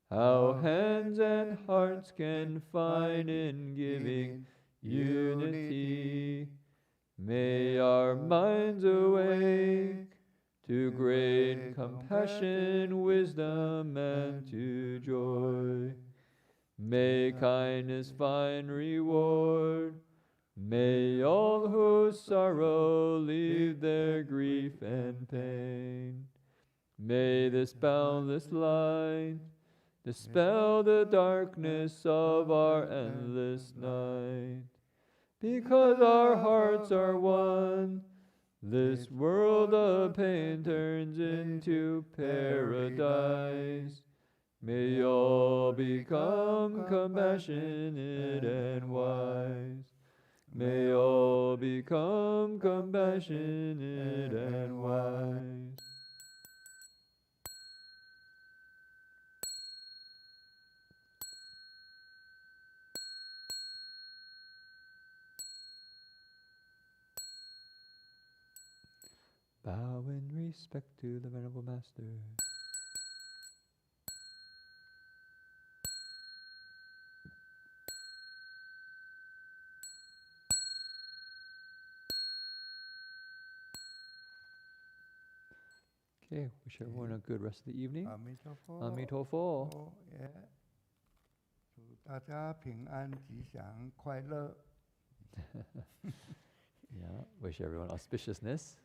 how hands and hearts can find in giving unity, may our minds awake to great compassion, wisdom, and to joy. May kindness find reward. May all who sorrow leave their grief and pain. May this boundless light dispel the darkness of our endless night. Because our hearts are one, this world of pain turns into paradise. May all become compassionate and wise. May all become compassionate and wise. Bow in respect to the Venerable Master. Okay, wish everyone a good rest of the evening. 阿弥陀佛。阿弥陀佛。祝大家平安吉祥快乐。Yeah, wish everyone auspiciousness.